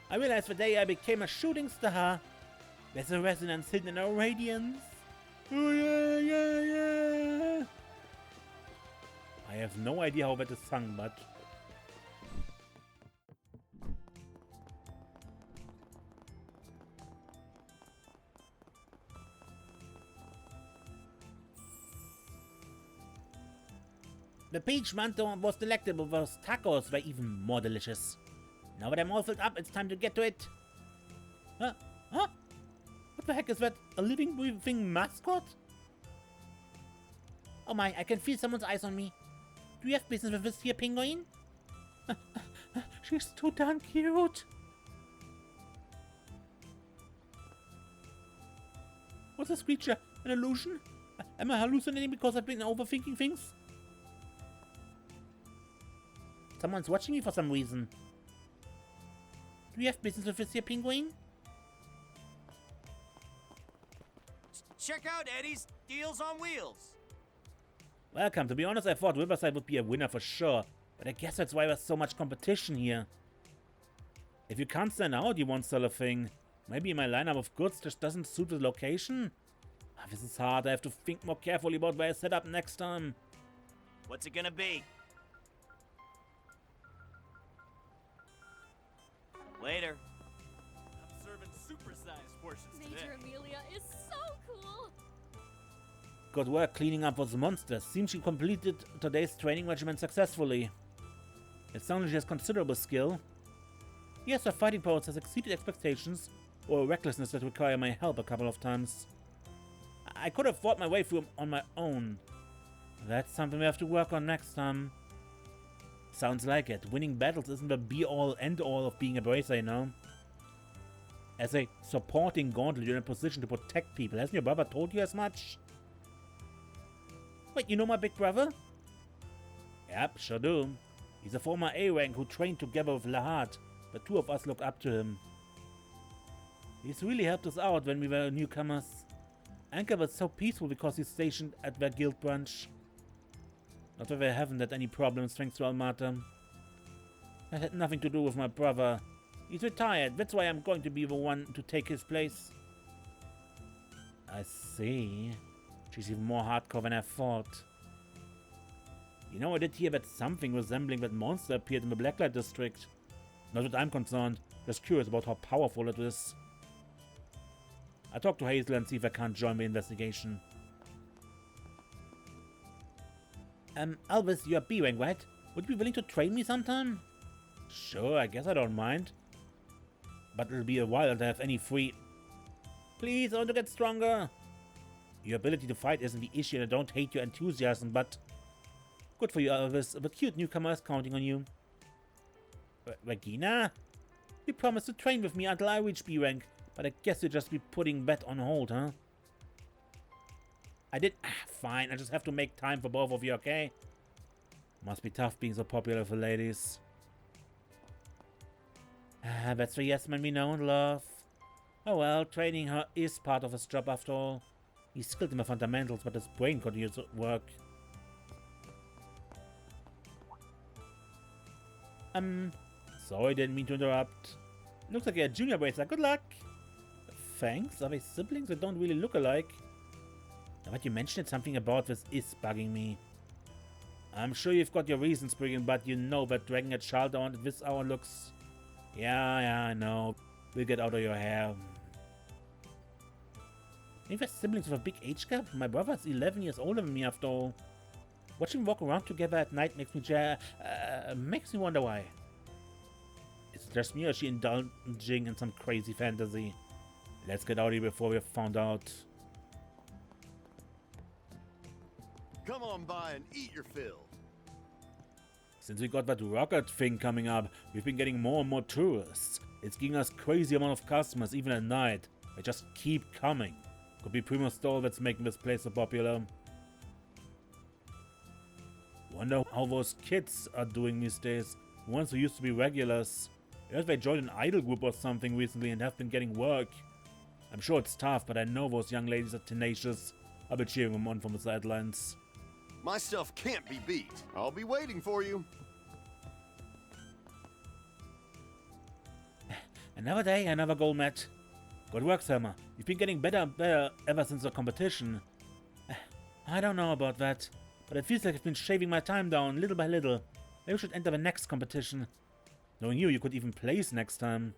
I realized the day I became a shooting star, there's a resonance hidden in our radiance. Oh yeah, yeah, yeah! I have no idea how that is sung, but... The peach manto was delectable, those tacos were even more delicious. Now that I'm all filled up, it's time to get to it. Huh? What the heck is that? A living, breathing mascot? Oh my, I can feel someone's eyes on me. Do you have business with this here penguin? She's too darn cute. What's this creature? An illusion? Am I hallucinating because I've been overthinking things? Someone's watching me for some reason. Do you have business with this here penguin? check out Eddie's Deals on Wheels. Welcome. To be honest, I thought Riverside would be a winner for sure. But I guess that's why there's so much competition here. If you can't stand out, you won't sell a thing. Maybe my lineup of goods just doesn't suit the location? Ah, this is hard. I have to think more carefully about where I set up next time. What's it gonna be? Later. I'm serving supersized portions Major today. Amelia is so cool. Good work cleaning up those monsters. Seems she completed today's training regimen successfully. It sounds like she has considerable skill. Yes, her fighting powers has exceeded expectations, or recklessness that require my help a couple of times. I could have fought my way through on my own. That's something we have to work on next time. Sounds like it. Winning battles isn't the be-all, end-all of being a bracer, you know? As a supporting gauntlet, you're in a position to protect people. Hasn't your brother told you as much? Wait, you know my big brother? Yep, sure do. He's a former A-rank who trained together with Lahat. The two of us look up to him. He's really helped us out when we were newcomers. Anchor was so peaceful because he's stationed at their guild branch. Not that they haven't had any problems thanks to Almata. That had nothing to do with my brother. He's retired, that's why I'm going to be the one to take his place. I see. She's even more hardcore than I thought. You know, I did hear that something resembling that monster appeared in the Blacklight district. Not that I'm concerned, just curious about how powerful it is. I'll talk to Hazel and see if I can't join the investigation. Elvis, you're B-rank, right? Would you be willing to train me sometime? Sure, I guess I don't mind. But it'll be a while until I have any free... Please, I want to get stronger. Your ability to fight isn't the issue, and I don't hate your enthusiasm, but... Good for you, Elvis. The cute newcomer is counting on you. Regina? You promised to train with me until I reach B-rank, but I guess you'll just be putting that on hold, huh? I did... fine, I just have to make time for both of you, okay? Must be tough being so popular with the ladies. That's the yes man we know and love. Oh well, training her is part of his job after all. He's skilled in the fundamentals, but his brain continues to work. Sorry, didn't mean to interrupt. Looks like you're a junior bracer. Good luck. Thanks. Are they siblings that don't really look alike? Now that you mentioned something about this is bugging me. I'm sure you've got your reasons, Brigand, but you know that dragging a child down at this hour looks... Yeah, I know. We'll get out of your hair. Maybe they're siblings with a big age gap? My brother's 11 years older than me after all. Watching them walk around together at night makes me wonder why. Is it just me or is she indulging in some crazy fantasy? Let's get out of here before we're found out. Come on by and eat your fill. Since we got that rocket thing coming up, we've been getting more and more tourists. It's giving us crazy amount of customers even at night. They just keep coming. Could be Primo Store that's making this place so popular. Wonder how those kids are doing these days. Ones who used to be regulars. I heard they joined an idol group or something recently and have been getting work. I'm sure it's tough, but I know those young ladies are tenacious. I'll be cheering them on from the sidelines. My stuff can't be beat. I'll be waiting for you. Another day, another goal met. Good work, Selma. You've been getting better and better ever since the competition. I don't know about that, but it feels like I've been shaving my time down little by little. Maybe we should enter the next competition. Knowing you could even place next time.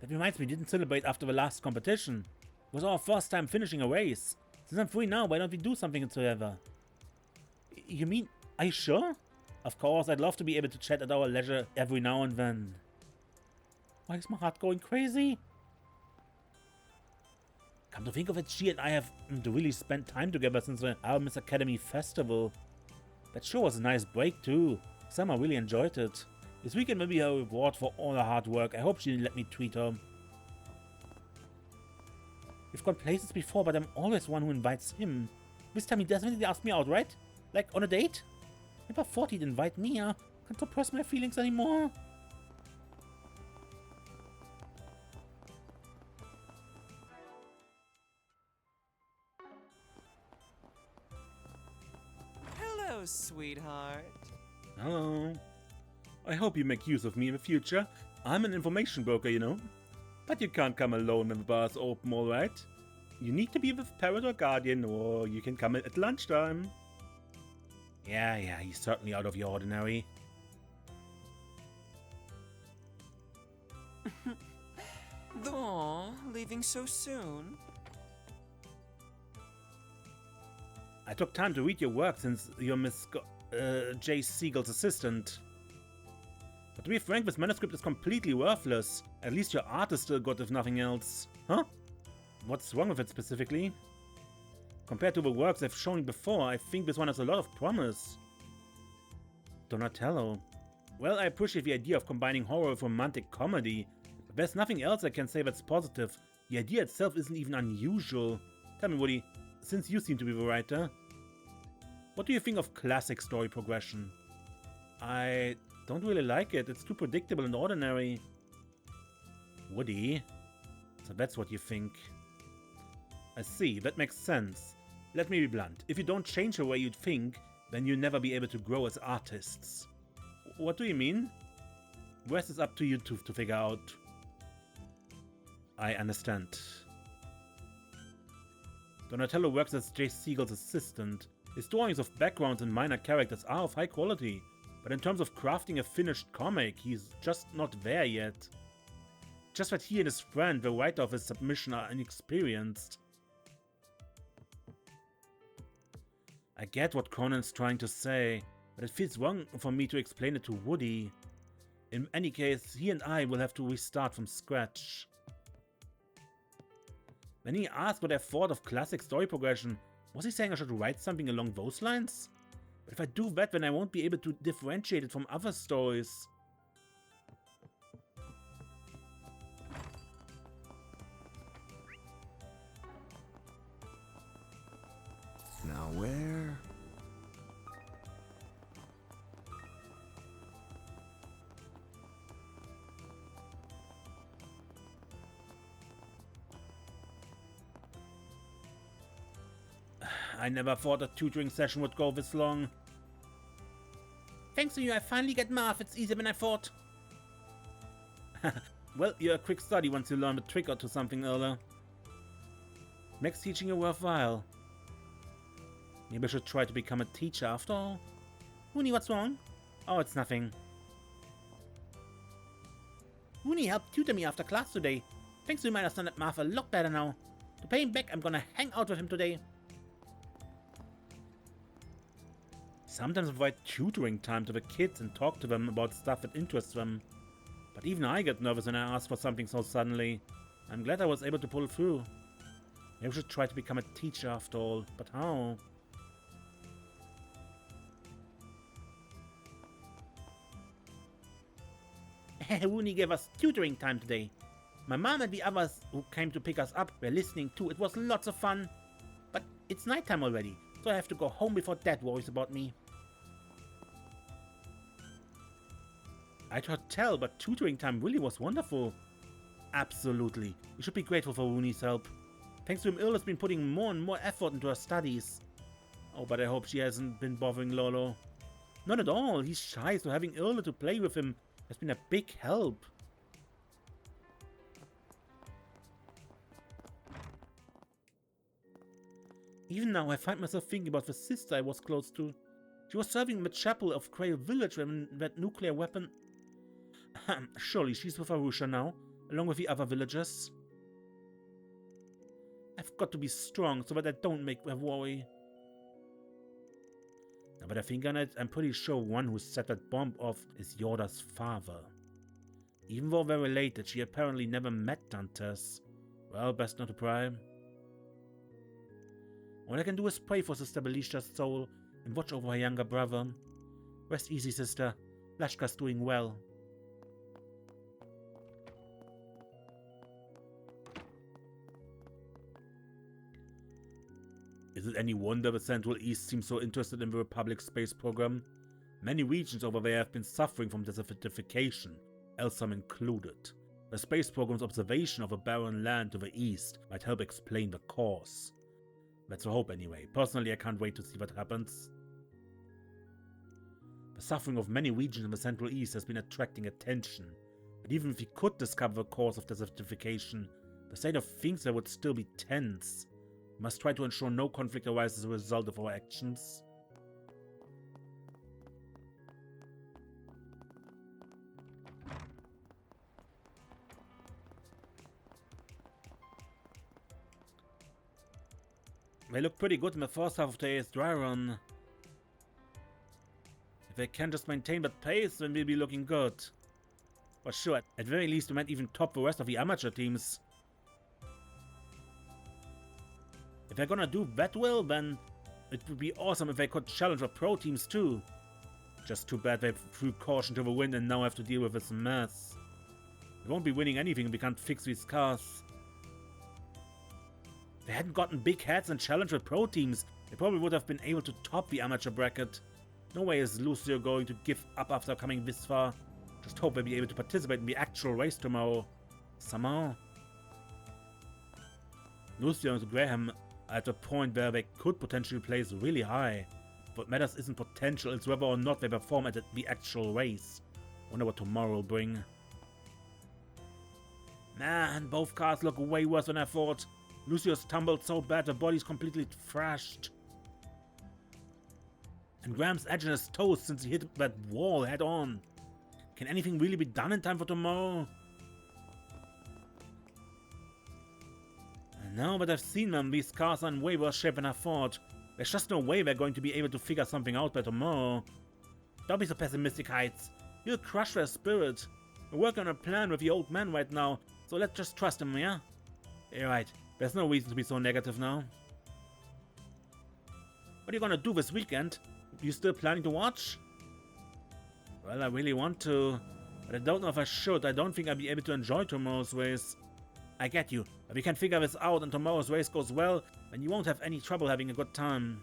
That reminds me, we didn't celebrate after the last competition. It was our first time finishing a race. Since I'm free now, why don't we do something together? You mean, are you sure? Of course, I'd love to be able to chat at our leisure every now and then. Why is my heart going crazy? Come to think of it, she and I have really spent time together since the Alchemist Academy festival. That sure was a nice break too. Summer really enjoyed it. This weekend may be her reward for all her hard work. I hope she let me treat her. We've gone places before, but I'm always one who invites him. This time he definitely asked me out, right? Like on a date? Never thought he'd invite me. Can't suppress my feelings anymore. Hello, sweetheart. Hello. I hope you make use of me in the future. I'm an information broker, you know. But you can't come alone when the bar's open, alright? You need to be with Parrot or Guardian, or you can come at lunchtime. Yeah, he's certainly out of the ordinary. Aw, leaving so soon? I took time to read your work since you're Miss J. Siegel's assistant. But to be frank, this manuscript is completely worthless. At least your art is still good, if nothing else. Huh? What's wrong with it specifically? Compared to the works I've shown you before, I think this one has a lot of promise. Donatello. Well, I appreciate the idea of combining horror with romantic comedy, but there's nothing else I can say that's positive. The idea itself isn't even unusual. Tell me, Woody, since you seem to be the writer, what do you think of classic story progression? I don't really like it. It's too predictable and ordinary. Woody? So that's what you think. I see, that makes sense. Let me be blunt. If you don't change the way you think, then you'll never be able to grow as artists. What do you mean? The rest is up to you to figure out. I understand. Donatello works as J. Siegel's assistant. His drawings of backgrounds and minor characters are of high quality, but in terms of crafting a finished comic, he's just not there yet. Just that he and his friend, the writer of his submission, are inexperienced. I get what Conan's trying to say, but it feels wrong for me to explain it to Woody. In any case, he and I will have to restart from scratch. When he asked what I thought of classic story progression, was he saying I should write something along those lines? But if I do that, then I won't be able to differentiate it from other stories. Now where? I never thought a tutoring session would go this long. Thanks to you, I finally get math. It's easier than I thought. Well, you're a quick study once you learn the trick or to something earlier. Makes teaching you worthwhile. Maybe I should try to become a teacher after all. Rooney, what's wrong? Oh, it's nothing. Rooney helped tutor me after class today. Thanks to him, I understand that math a lot better now. To pay him back, I'm gonna hang out with him today. Sometimes I provide tutoring time to the kids and talk to them about stuff that interests them. But even I get nervous when I ask for something so suddenly. I'm glad I was able to pull through. Maybe I should try to become a teacher after all, but how? Rooney gave us tutoring time today. My mom and the others who came to pick us up were listening too. It was lots of fun. But it's nighttime already, so I have to go home before Dad worries about me. I can't tell, but tutoring time really was wonderful. Absolutely. You should be grateful for Rooney's help. Thanks to him, Irla's been putting more and more effort into her studies. Oh, but I hope she hasn't been bothering Lolo. Not at all. He's shy, so having Irla to play with him has been a big help. Even now, I find myself thinking about the sister I was close to. She was serving in the chapel of Crail Village when that nuclear weapon... Surely she's with Arusha now, along with the other villagers. I've got to be strong so that I don't make her worry. Now that I think on it, I'm pretty sure one who set that bomb off is Yoda's father. Even though they're related, she apparently never met Dantes. Well, best not to pry. All I can do is pray for Sister Belisha's soul and watch over her younger brother. Rest easy, sister. Lashka's doing well. Is it any wonder the Central East seems so interested in the Republic's space program? Many regions over there have been suffering from desertification, Elsam included. The space program's observation of a barren land to the east might help explain the cause. That's a hope anyway. Personally, I can't wait to see what happens. The suffering of many regions in the Central East has been attracting attention. But even if we could discover the cause of desertification, the state of things there would still be tense. We must try to ensure no conflict arises as a result of our actions. They look pretty good in the first half of today's dry run. If they can just maintain that pace, then we'll be looking good. For sure, at very least we might even top the rest of the amateur teams. If they're gonna do that well, then it would be awesome if they could challenge the pro teams too. Just too bad they threw caution to the wind and now have to deal with this mess. We won't be winning anything if we can't fix these cars. If they hadn't gotten big heads and challenged the pro teams, they probably would have been able to top the amateur bracket. No way is Lucio going to give up after coming this far. Just hope they'll be able to participate in the actual race tomorrow. Somehow. Lucio and Graham are at a point where they could potentially place really high. What matters isn't potential, it's whether or not they perform at the actual race. Wonder what tomorrow will bring. Man, both cars look way worse than I thought. Lucio's tumbled so bad the body's completely thrashed. And Graham's edging his toes since he hit that wall head on. Can anything really be done in time for tomorrow? And now that I've seen them, these cars are in way worse shape than I thought. There's just no way they're going to be able to figure something out by tomorrow. Don't be so pessimistic, Heights. You'll crush their spirit. We're working on a plan with the old man right now, so let's just trust him, yeah? You're right. There's no reason to be so negative now. What are you gonna do this weekend? You still planning to watch? Well, I really want to, but I don't know if I should. I don't think I'll be able to enjoy tomorrow's race. I get you. If we can figure this out and tomorrow's race goes well, then you won't have any trouble having a good time.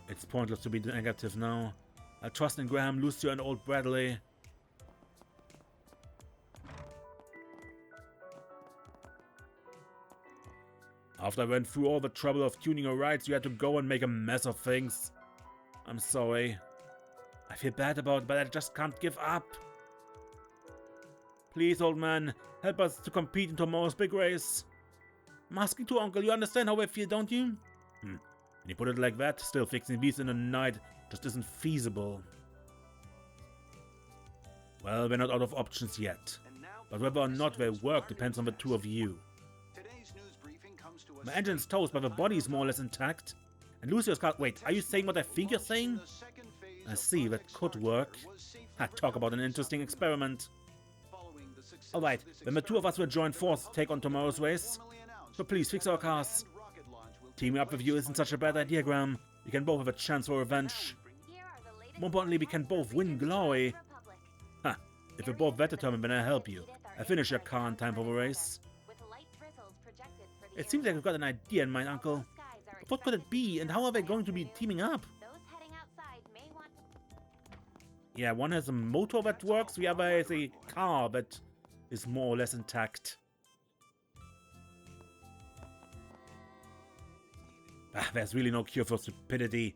It's pointless to be negative now. I trust in Graham, Lucio, and old Bradley. After I went through all the trouble of tuning your rides, you had to go and make a mess of things. I'm sorry. I feel bad about it, but I just can't give up. Please, old man, help us to compete in tomorrow's big race. I'm asking to Uncle, you understand how I feel, don't you? When you put it like that, still fixing these in a night just isn't feasible. Well, we're not out of options yet. But whether or not they work depends on the two of you. My engine's toast, but the body's more or less intact. And Lucio's car— wait, are you saying what I think you're saying? I see, that could work. Talk about an interesting experiment. Alright, then the two of us will join forces to take on tomorrow's race. So please fix our cars. Teaming up with you isn't such a bad idea, Graham. We can both have a chance for revenge. More importantly, we can both win glory. If we're both that determined, then I'll help you. I'll finish your car in time for the race. It seems like I've got an idea in mind, Uncle. But what could it be, and how are they going to be teaming up? Yeah, one has a motor that works, the other has a car that is more or less intact. There's really no cure for stupidity.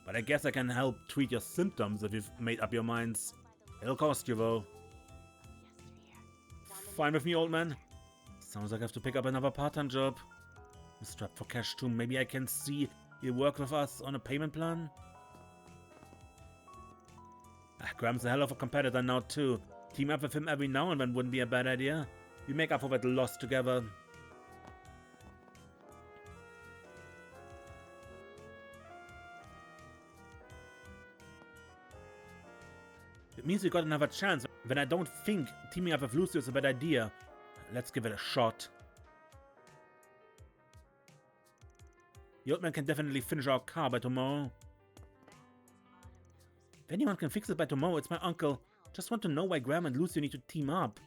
But I guess I can help treat your symptoms if you've made up your minds. It'll cost you, though. Fine with me, old man. Sounds like I have to pick up another part-time job. I'm strapped for cash too. Maybe I can see you work with us on a payment plan? Graham's a hell of a competitor now too. Team up with him every now and then wouldn't be a bad idea. We make up for that loss together. It means we got another chance. Then I don't think teaming up with Lucio is a bad idea. Let's give it a shot. The old man can definitely finish our car by tomorrow. If anyone can fix it by tomorrow, it's my uncle. Just want to know why Graham and Lucio need to team up.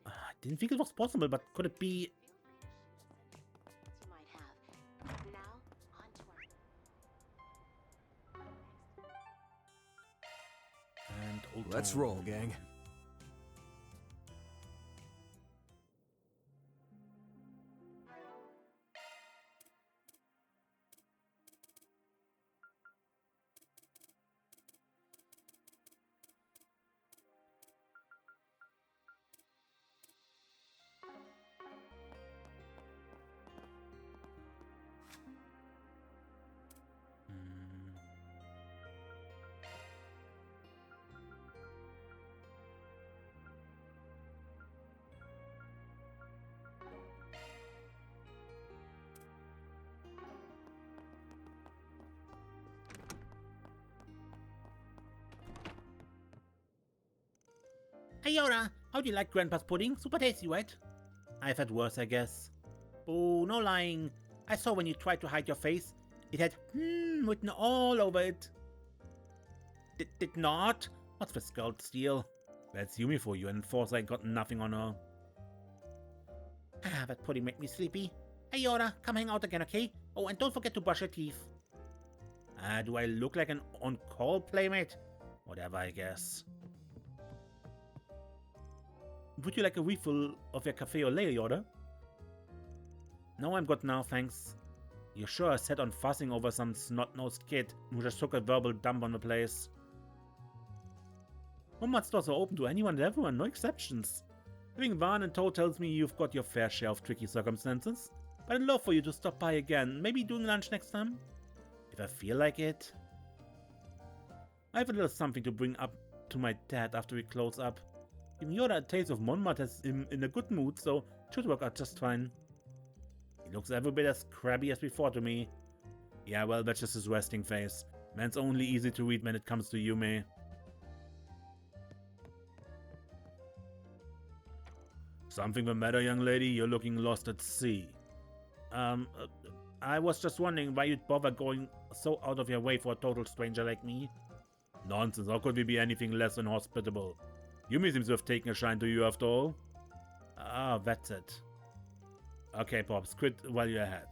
I didn't think it was possible, but could it be... And Oldtown. Let's roll, gang. Hey Yoda, how do you like Grandpa's pudding? Super tasty, right? I've had worse, I guess. Oh, no lying. I saw when you tried to hide your face. It had written all over it. Did not? What's this gold steel? That's Yumi for you, and Force I got nothing on her. Ah, that pudding made me sleepy. Hey Yoda, come hang out again, okay? Oh, and don't forget to brush your teeth. Do I look like an on-call playmate? Whatever, I guess. Would you like a refill of your cafe au lait, Yoda? No, I'm good now, thanks. You sure are set on fussing over some snot-nosed kid who just took a verbal dump on the place. Walmart stores are open to anyone and everyone, no exceptions. Having Van and Toad tells me you've got your fair share of tricky circumstances, but I'd love for you to stop by again, maybe doing lunch next time? If I feel like it. I have a little something to bring up to my dad after we close up. Even Yoda a taste of Monmouth has him in a good mood, so it should work out just fine. He looks every bit as crabby as before to me. Yeah, well, that's just his resting face. Man's only easy to read when it comes to Yume. Something the matter, young lady? You're looking lost at sea. I was just wondering why you'd bother going so out of your way for a total stranger like me. Nonsense, how could we be anything less than hospitable? Yumi seems to have taken a shine to you after all. Ah, that's it. Okay, Pops, quit while you're ahead.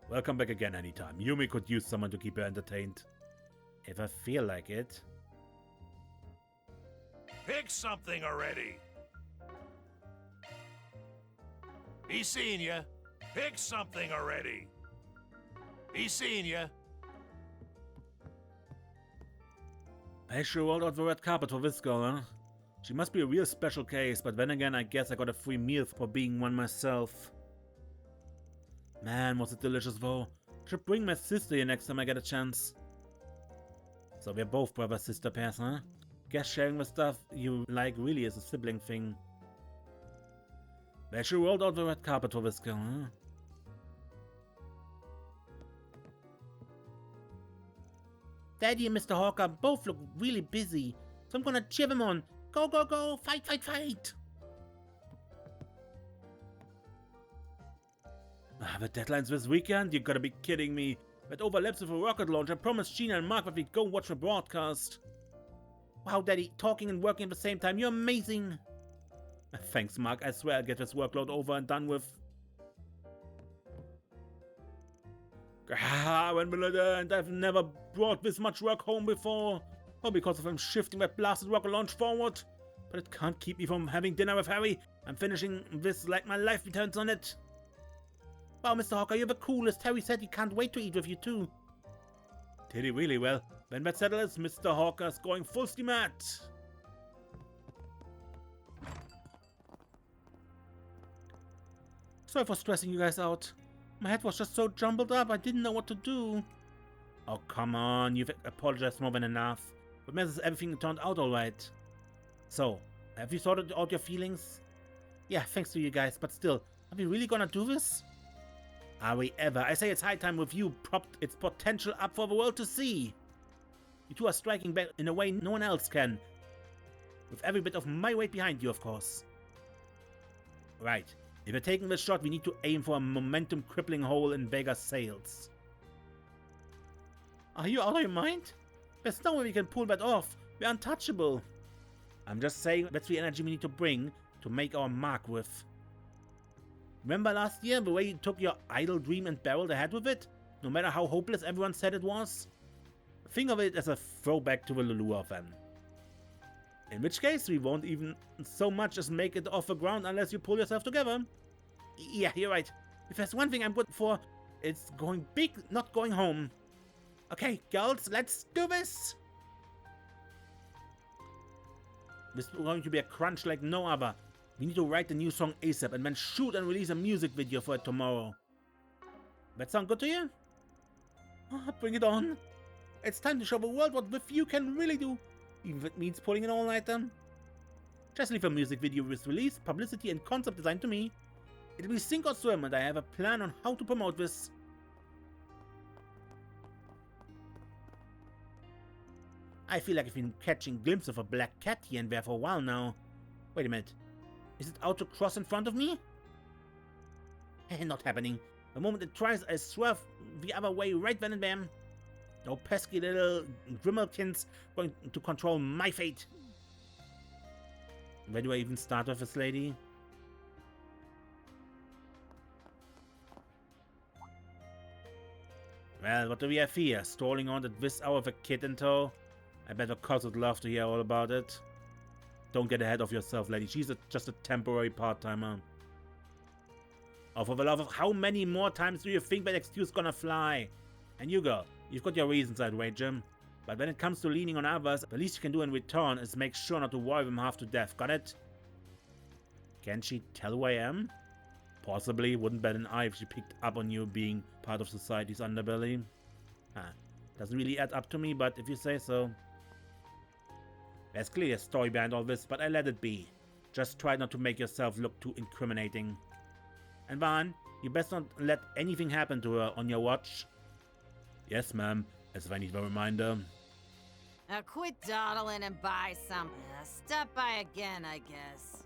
Welcome back again anytime. Yumi could use someone to keep her entertained. If I feel like it. Pick something already. He's seen ya. Pick something already. He's seen ya. I sure rolled out the red carpet for this girl, huh? She must be a real special case, but then again I guess I got a free meal for being one myself. Man, was it delicious though. Should bring my sister here next time I get a chance. So we're both brother-sister pairs, huh? Guess sharing the stuff you like really is a sibling thing. They sure rolled out the red carpet for this girl, huh? Daddy and Mr. Hawker both look really busy, so I'm gonna cheer them on. Go, go, go! Fight, fight, fight! The deadline's this weekend? You gotta be kidding me. That overlaps with a rocket launch. I promised Gina and Mark that we'd go watch the broadcast. Wow, Daddy, talking and working at the same time. You're amazing. Thanks, Mark. I swear I'll get this workload over and done with. When will it end? I've never brought this much work home before. All because of him shifting that blasted rocket launch forward. But it can't keep me from having dinner with Harry. I'm finishing this like my life depends on it. Wow, Mr. Hawker, you're the coolest. Harry said he can't wait to eat with you too. Did he really? Well, when that settles, Mr. Hawker's going full steam at. Sorry for stressing you guys out. My head was just so jumbled up, I didn't know what to do. Oh, come on, you've apologized more than enough. But matters everything turned out alright. So, have you sorted out your feelings? Yeah, thanks to you guys, but still, are we really gonna do this? Are we ever? I say it's high time with you propped its potential up for the world to see. You two are striking back in a way no one else can. With every bit of my weight behind you, of course. Right. If we're taking this shot, we need to aim for a momentum-crippling hole in Vega's sails. Are you out of your mind? There's no way we can pull that off. We're untouchable. I'm just saying that's the energy we need to bring to make our mark with. Remember last year, the way you took your idle dream and barreled ahead with it? No matter how hopeless everyone said it was? Think of it as a throwback to the Lulua then. In which case, we won't even so much as make it off the ground unless you pull yourself together. Yeah, you're right. If there's one thing I'm good for, it's going big, not going home. Okay, girls, let's do this! This is going to be a crunch like no other. We need to write the new song ASAP and then shoot and release a music video for it tomorrow. That sound good to you? Oh, bring it on. It's time to show the world what with you can really do. Even if it means pulling an all-nighter. Just leave a music video with release, publicity and concept design to me. It'll be sink or swim and I have a plan on how to promote this. I feel like I've been catching glimpses of a black cat here and there for a while now. Wait a minute. Is it out to cross in front of me? Not happening. The moment it tries, I swerve the other way right then and there. No pesky little Grimmelkins going to control my fate. Where do I even start with this lady? Well, what do we have here? Stalling on at this hour with a kid in tow? I bet the cops would love to hear all about it. Don't get ahead of yourself, lady. She's just a temporary part-timer. Oh, for the love of how many more times do you think that excuse gonna fly? And you girl, you've got your reasons, I'd wager. But when it comes to leaning on others, the least you can do in return is make sure not to worry them half to death, got it? Can she tell who I am? Possibly, wouldn't bet an eye if she picked up on you being part of society's underbelly. Doesn't really add up to me, but if you say so. There's clearly a story behind all this, but I let it be. Just try not to make yourself look too incriminating. And Van, you best not let anything happen to her on your watch. Yes, ma'am, as if I need a reminder. Now quit dawdling and buy something. Stop by again, I guess.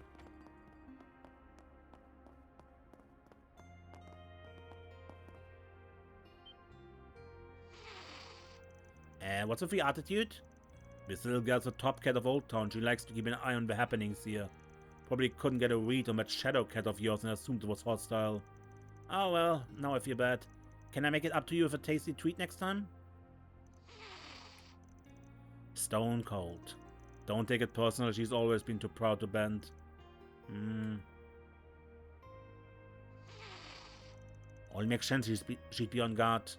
What's with the attitude? This little girl's the top cat of Oldtown. She likes to keep an eye on the happenings here. Probably couldn't get a read on that shadow cat of yours and assumed it was hostile. Oh well, now I feel bad. Can I make it up to you with a tasty treat next time? Stone cold. Don't take it personal, she's always been too proud to bend. Only makes sense she'd be on guard.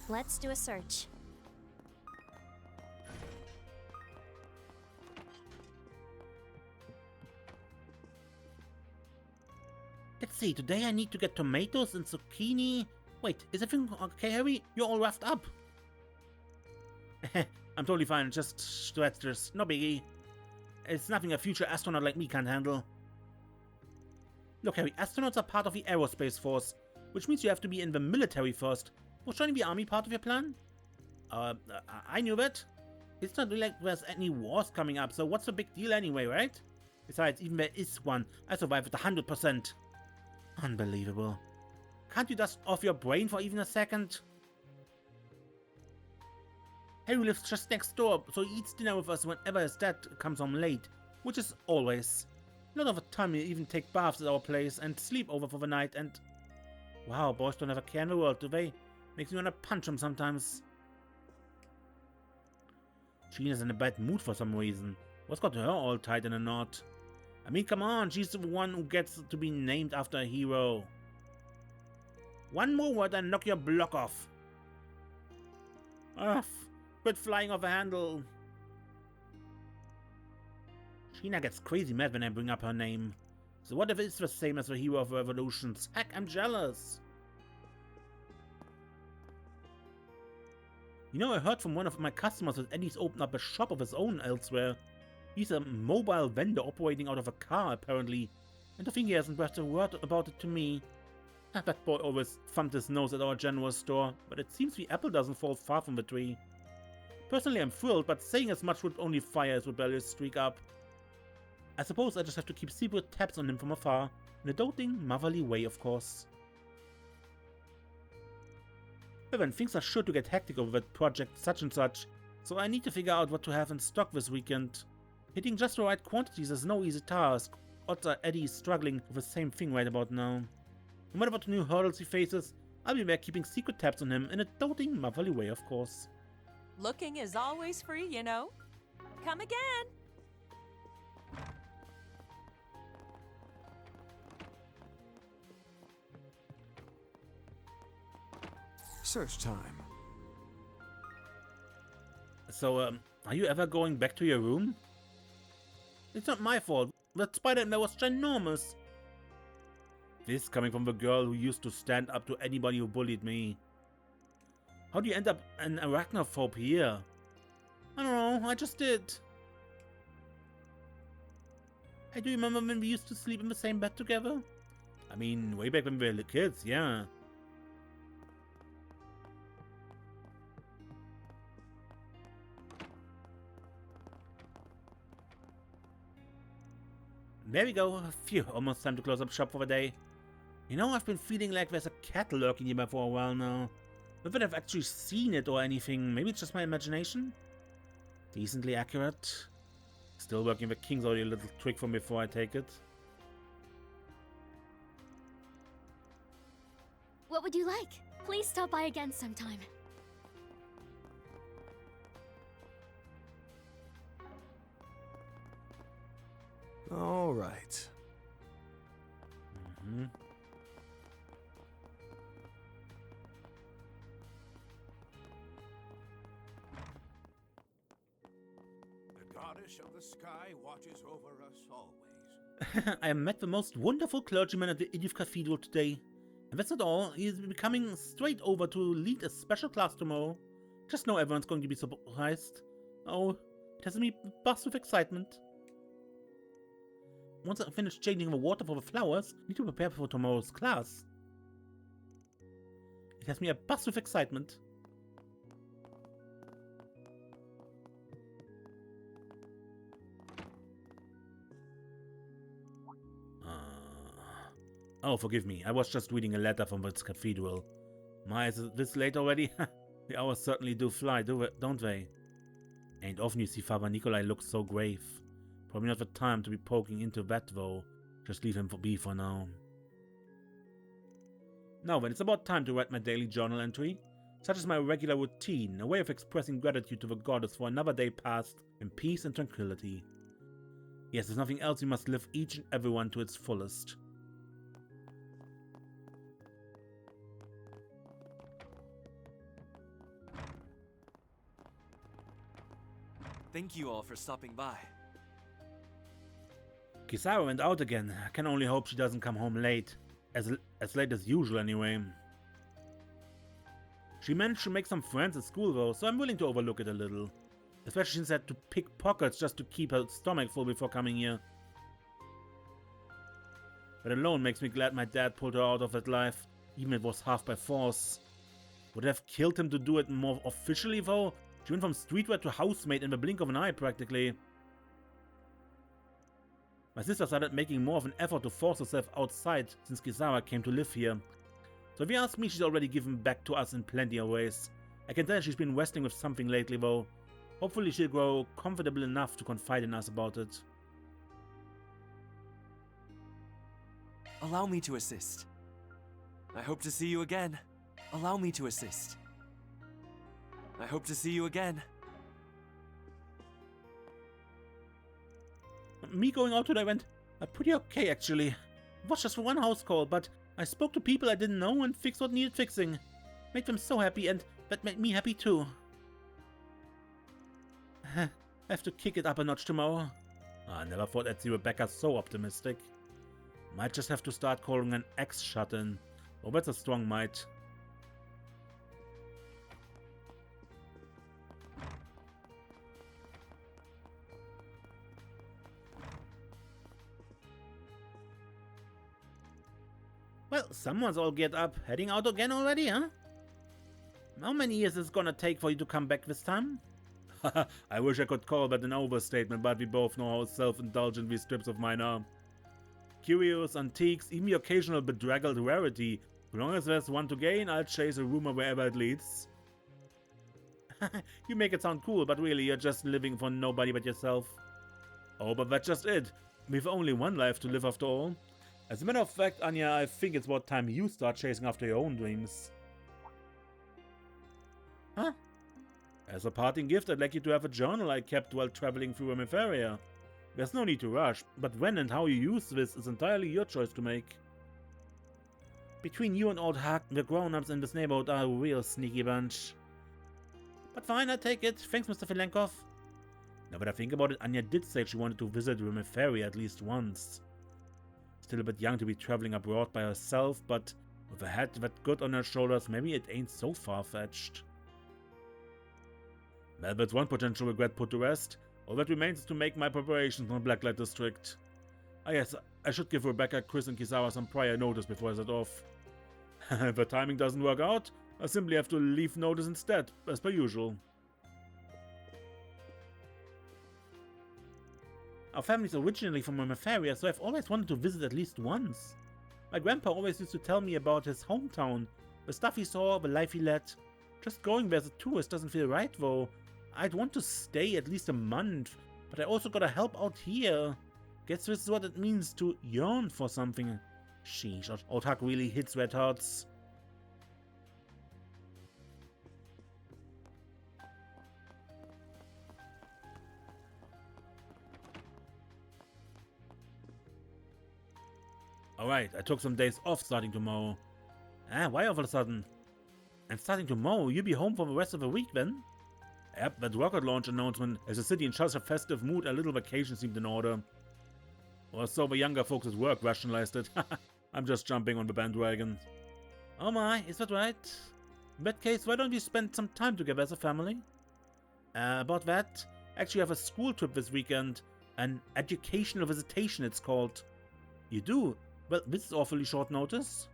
Let's do a search. Let's see, today I need to get tomatoes and zucchini. Wait, is everything okay, Harry? You're all roughed up. I'm totally fine, just stressed, no biggie. It's nothing a future astronaut like me can't handle. Look, Harry, astronauts are part of the aerospace force, which means you have to be in the military first. Was joining the army part of your plan? I knew that. It's not really like there's any wars coming up, so what's the big deal anyway, right? Besides, even there is one, I survived with 100%. Unbelievable. Can't you dust off your brain for even a second? Harry lives just next door, so he eats dinner with us whenever his dad comes home late, which is always. A lot of the time we even take baths at our place and sleep over for the night and... Wow, boys don't have a care in the world, do they? Makes me want to punch him sometimes. Gina's in a bad mood for some reason. What's got her all tied in a knot? I mean, come on, she's the one who gets to be named after a hero. One more word and knock your block off. Ugh, quit flying off a handle. Gina gets crazy mad when I bring up her name. So what if it's the same as the hero of revolutions? Heck, I'm jealous. You know, I heard from one of my customers that Eddie's opened up a shop of his own elsewhere. He's a mobile vendor operating out of a car, apparently. And I think he hasn't breathed a word about it to me. That boy always thumped his nose at our general store, but it seems the apple doesn't fall far from the tree. Personally, I'm thrilled, but saying as much would only fire his rebellious streak up. I suppose I just have to keep secret tabs on him from afar, in a doting, motherly way, of course. But when things are sure to get hectic over that project such and such, so I need to figure out what to have in stock this weekend. Hitting just the right quantities is no easy task. Odds are Eddie is struggling with the same thing right about now. No matter what new hurdles he faces, I'll be there keeping secret tabs on him in a doting, motherly way, of course. Looking is always free, you know. Come again. Search time. So, are you ever going back to your room? It's not my fault. That spider in there was ginormous. This coming from the girl who used to stand up to anybody who bullied me. How do you end up an arachnophobe here? I don't know, I just did. Hey, do you remember when we used to sleep in the same bed together? I mean, way back when we were kids, yeah. There we go. Phew, almost time to close up shop for the day. You know, I've been feeling like there's a cat lurking here for a while now. Not that I've actually seen it or anything. Maybe it's just my imagination? Decently accurate. Still working the King's audio little trick from before I take it. What would you like? Please stop by again sometime. All right. Mm-hmm. The goddess of the sky watches over us always. I met the most wonderful clergyman at the Edith Cathedral today. And that's not all, he is coming straight over to lead a special class tomorrow. Just know everyone's going to be surprised. Oh, it has me bust with excitement. Once I finish changing the water for the flowers, I need to prepare for tomorrow's class. It has me a bust with excitement. Oh, forgive me. I was just reading a letter from this cathedral. My, is it this late already? The hours certainly do fly, don't they? Ain't often you see Father Nikolai look so grave. Probably not the time to be poking into that, though. Just leave him be for now. Now then, it's about time to write my daily journal entry. Such is my regular routine, a way of expressing gratitude to the goddess for another day passed in peace and tranquility. Yes, there's nothing else, we must live each and every one to its fullest. Thank you all for stopping by. Kisara went out again. I can only hope she doesn't come home late. As late as usual, anyway. She managed to make some friends at school, though, so I'm willing to overlook it a little. Especially since I had to pick pockets just to keep her stomach full before coming here. That alone makes me glad my dad pulled her out of that life, even if it was half by force. Would it have killed him to do it more officially, though? She went from streetwear to housemaid in the blink of an eye, practically. My sister started making more of an effort to force herself outside since Kisara came to live here. So if you ask me, she's already given back to us in plenty of ways. I can tell she's been wrestling with something lately, though. Hopefully she'll grow comfortable enough to confide in us about it. Allow me to assist. I hope to see you again. Allow me to assist. I hope to see you again. Me going out today went pretty okay, actually. It was just for one house call, but I spoke to people I didn't know and fixed what needed fixing. Made them so happy, and that made me happy too. I have to kick it up a notch tomorrow. I never thought I'd see Rebecca so optimistic. Might just have to start calling an X shut-in. Oh, that's a strong might. Well, someone's all geared up. Heading out again already, huh? How many years is it gonna take for you to come back this time? I wish I could call that an overstatement, but we both know how self-indulgent these trips of mine are. Curios, antiques, even the occasional bedraggled rarity. As long as there's one to gain, I'll chase a rumor wherever it leads. You make it sound cool, but really you're just living for nobody but yourself. Oh, but that's just it. We've only one life to live after all. As a matter of fact, Anya, I think it's about time you start chasing after your own dreams. Huh? As a parting gift, I'd like you to have a journal I kept while traveling through Riverside. There's no need to rush, but when and how you use this is entirely your choice to make. Between you and Old Huck, the grown-ups in this neighborhood are a real sneaky bunch. But fine, I take it. Thanks, Mr. Filenkov. Now that I think about it, Anya did say she wanted to visit Riverside at least once. Still a bit young to be traveling abroad by herself, but with a head that good on her shoulders, maybe it ain't so far-fetched. Well, that's one potential regret put to rest. All that remains is to make my preparations on Blacklight District. Ah yes, I should give Rebecca, Chris and Kizawa some prior notice before I set off. If the timing doesn't work out, I simply have to leave notice instead, as per usual. Our family's originally from Mafaria, so I've always wanted to visit at least once. My grandpa always used to tell me about his hometown, the stuff he saw, the life he led. Just going there as a tourist doesn't feel right though. I'd want to stay at least a month, but I also gotta help out here. Guess this is what it means to yearn for something. Sheesh, old Huck really hits where it hurts. Alright, I took some days off starting tomorrow. Why all of a sudden? And starting tomorrow, you'll be home for the rest of the week then? Yep, that rocket launch announcement has the city in such a festive mood, a little vacation seemed in order. Or so the younger folks at work rationalized it. I'm just jumping on the bandwagon. Oh my, is that right? In that case, why don't we spend some time together as a family? About that, actually I have a school trip this weekend. An educational visitation it's called. You do? Well, this is awfully short notice.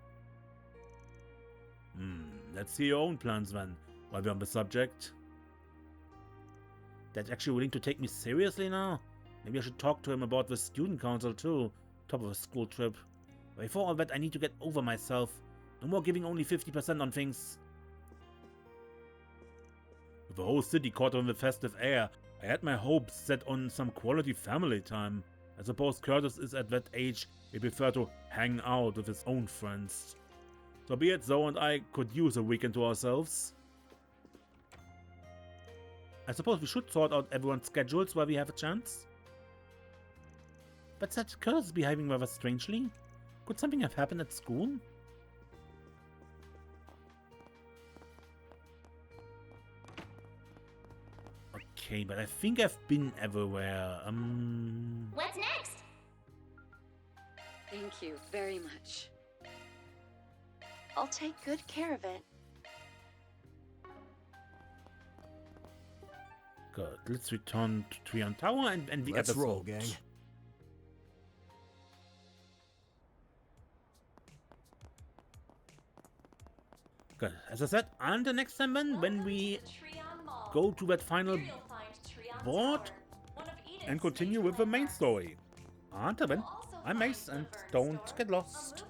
Let's see your own plans then, while we're on the subject. Dad's actually willing to take me seriously now? Maybe I should talk to him about the student council too, top of a school trip. But before all that, I need to get over myself. No more giving only 50% on things. With the whole city caught on the festive air, I had my hopes set on some quality family time. I suppose Curtis is at that age he prefer to hang out with his own friends. So be it, Zoe and I could use a weekend to ourselves. I suppose we should sort out everyone's schedules while we have a chance. But said Curtis is behaving rather strangely. Could something have happened at school? Okay, but I think I've been everywhere. What's next? Thank you very much. I'll take good care of it. Good. Let's return to Trion Tower and the Let's episode. roll, gang. Good. As I said, on the next time then, when we go to that final board and continue with the main story. Until then, I'm Mace, and don't get lost.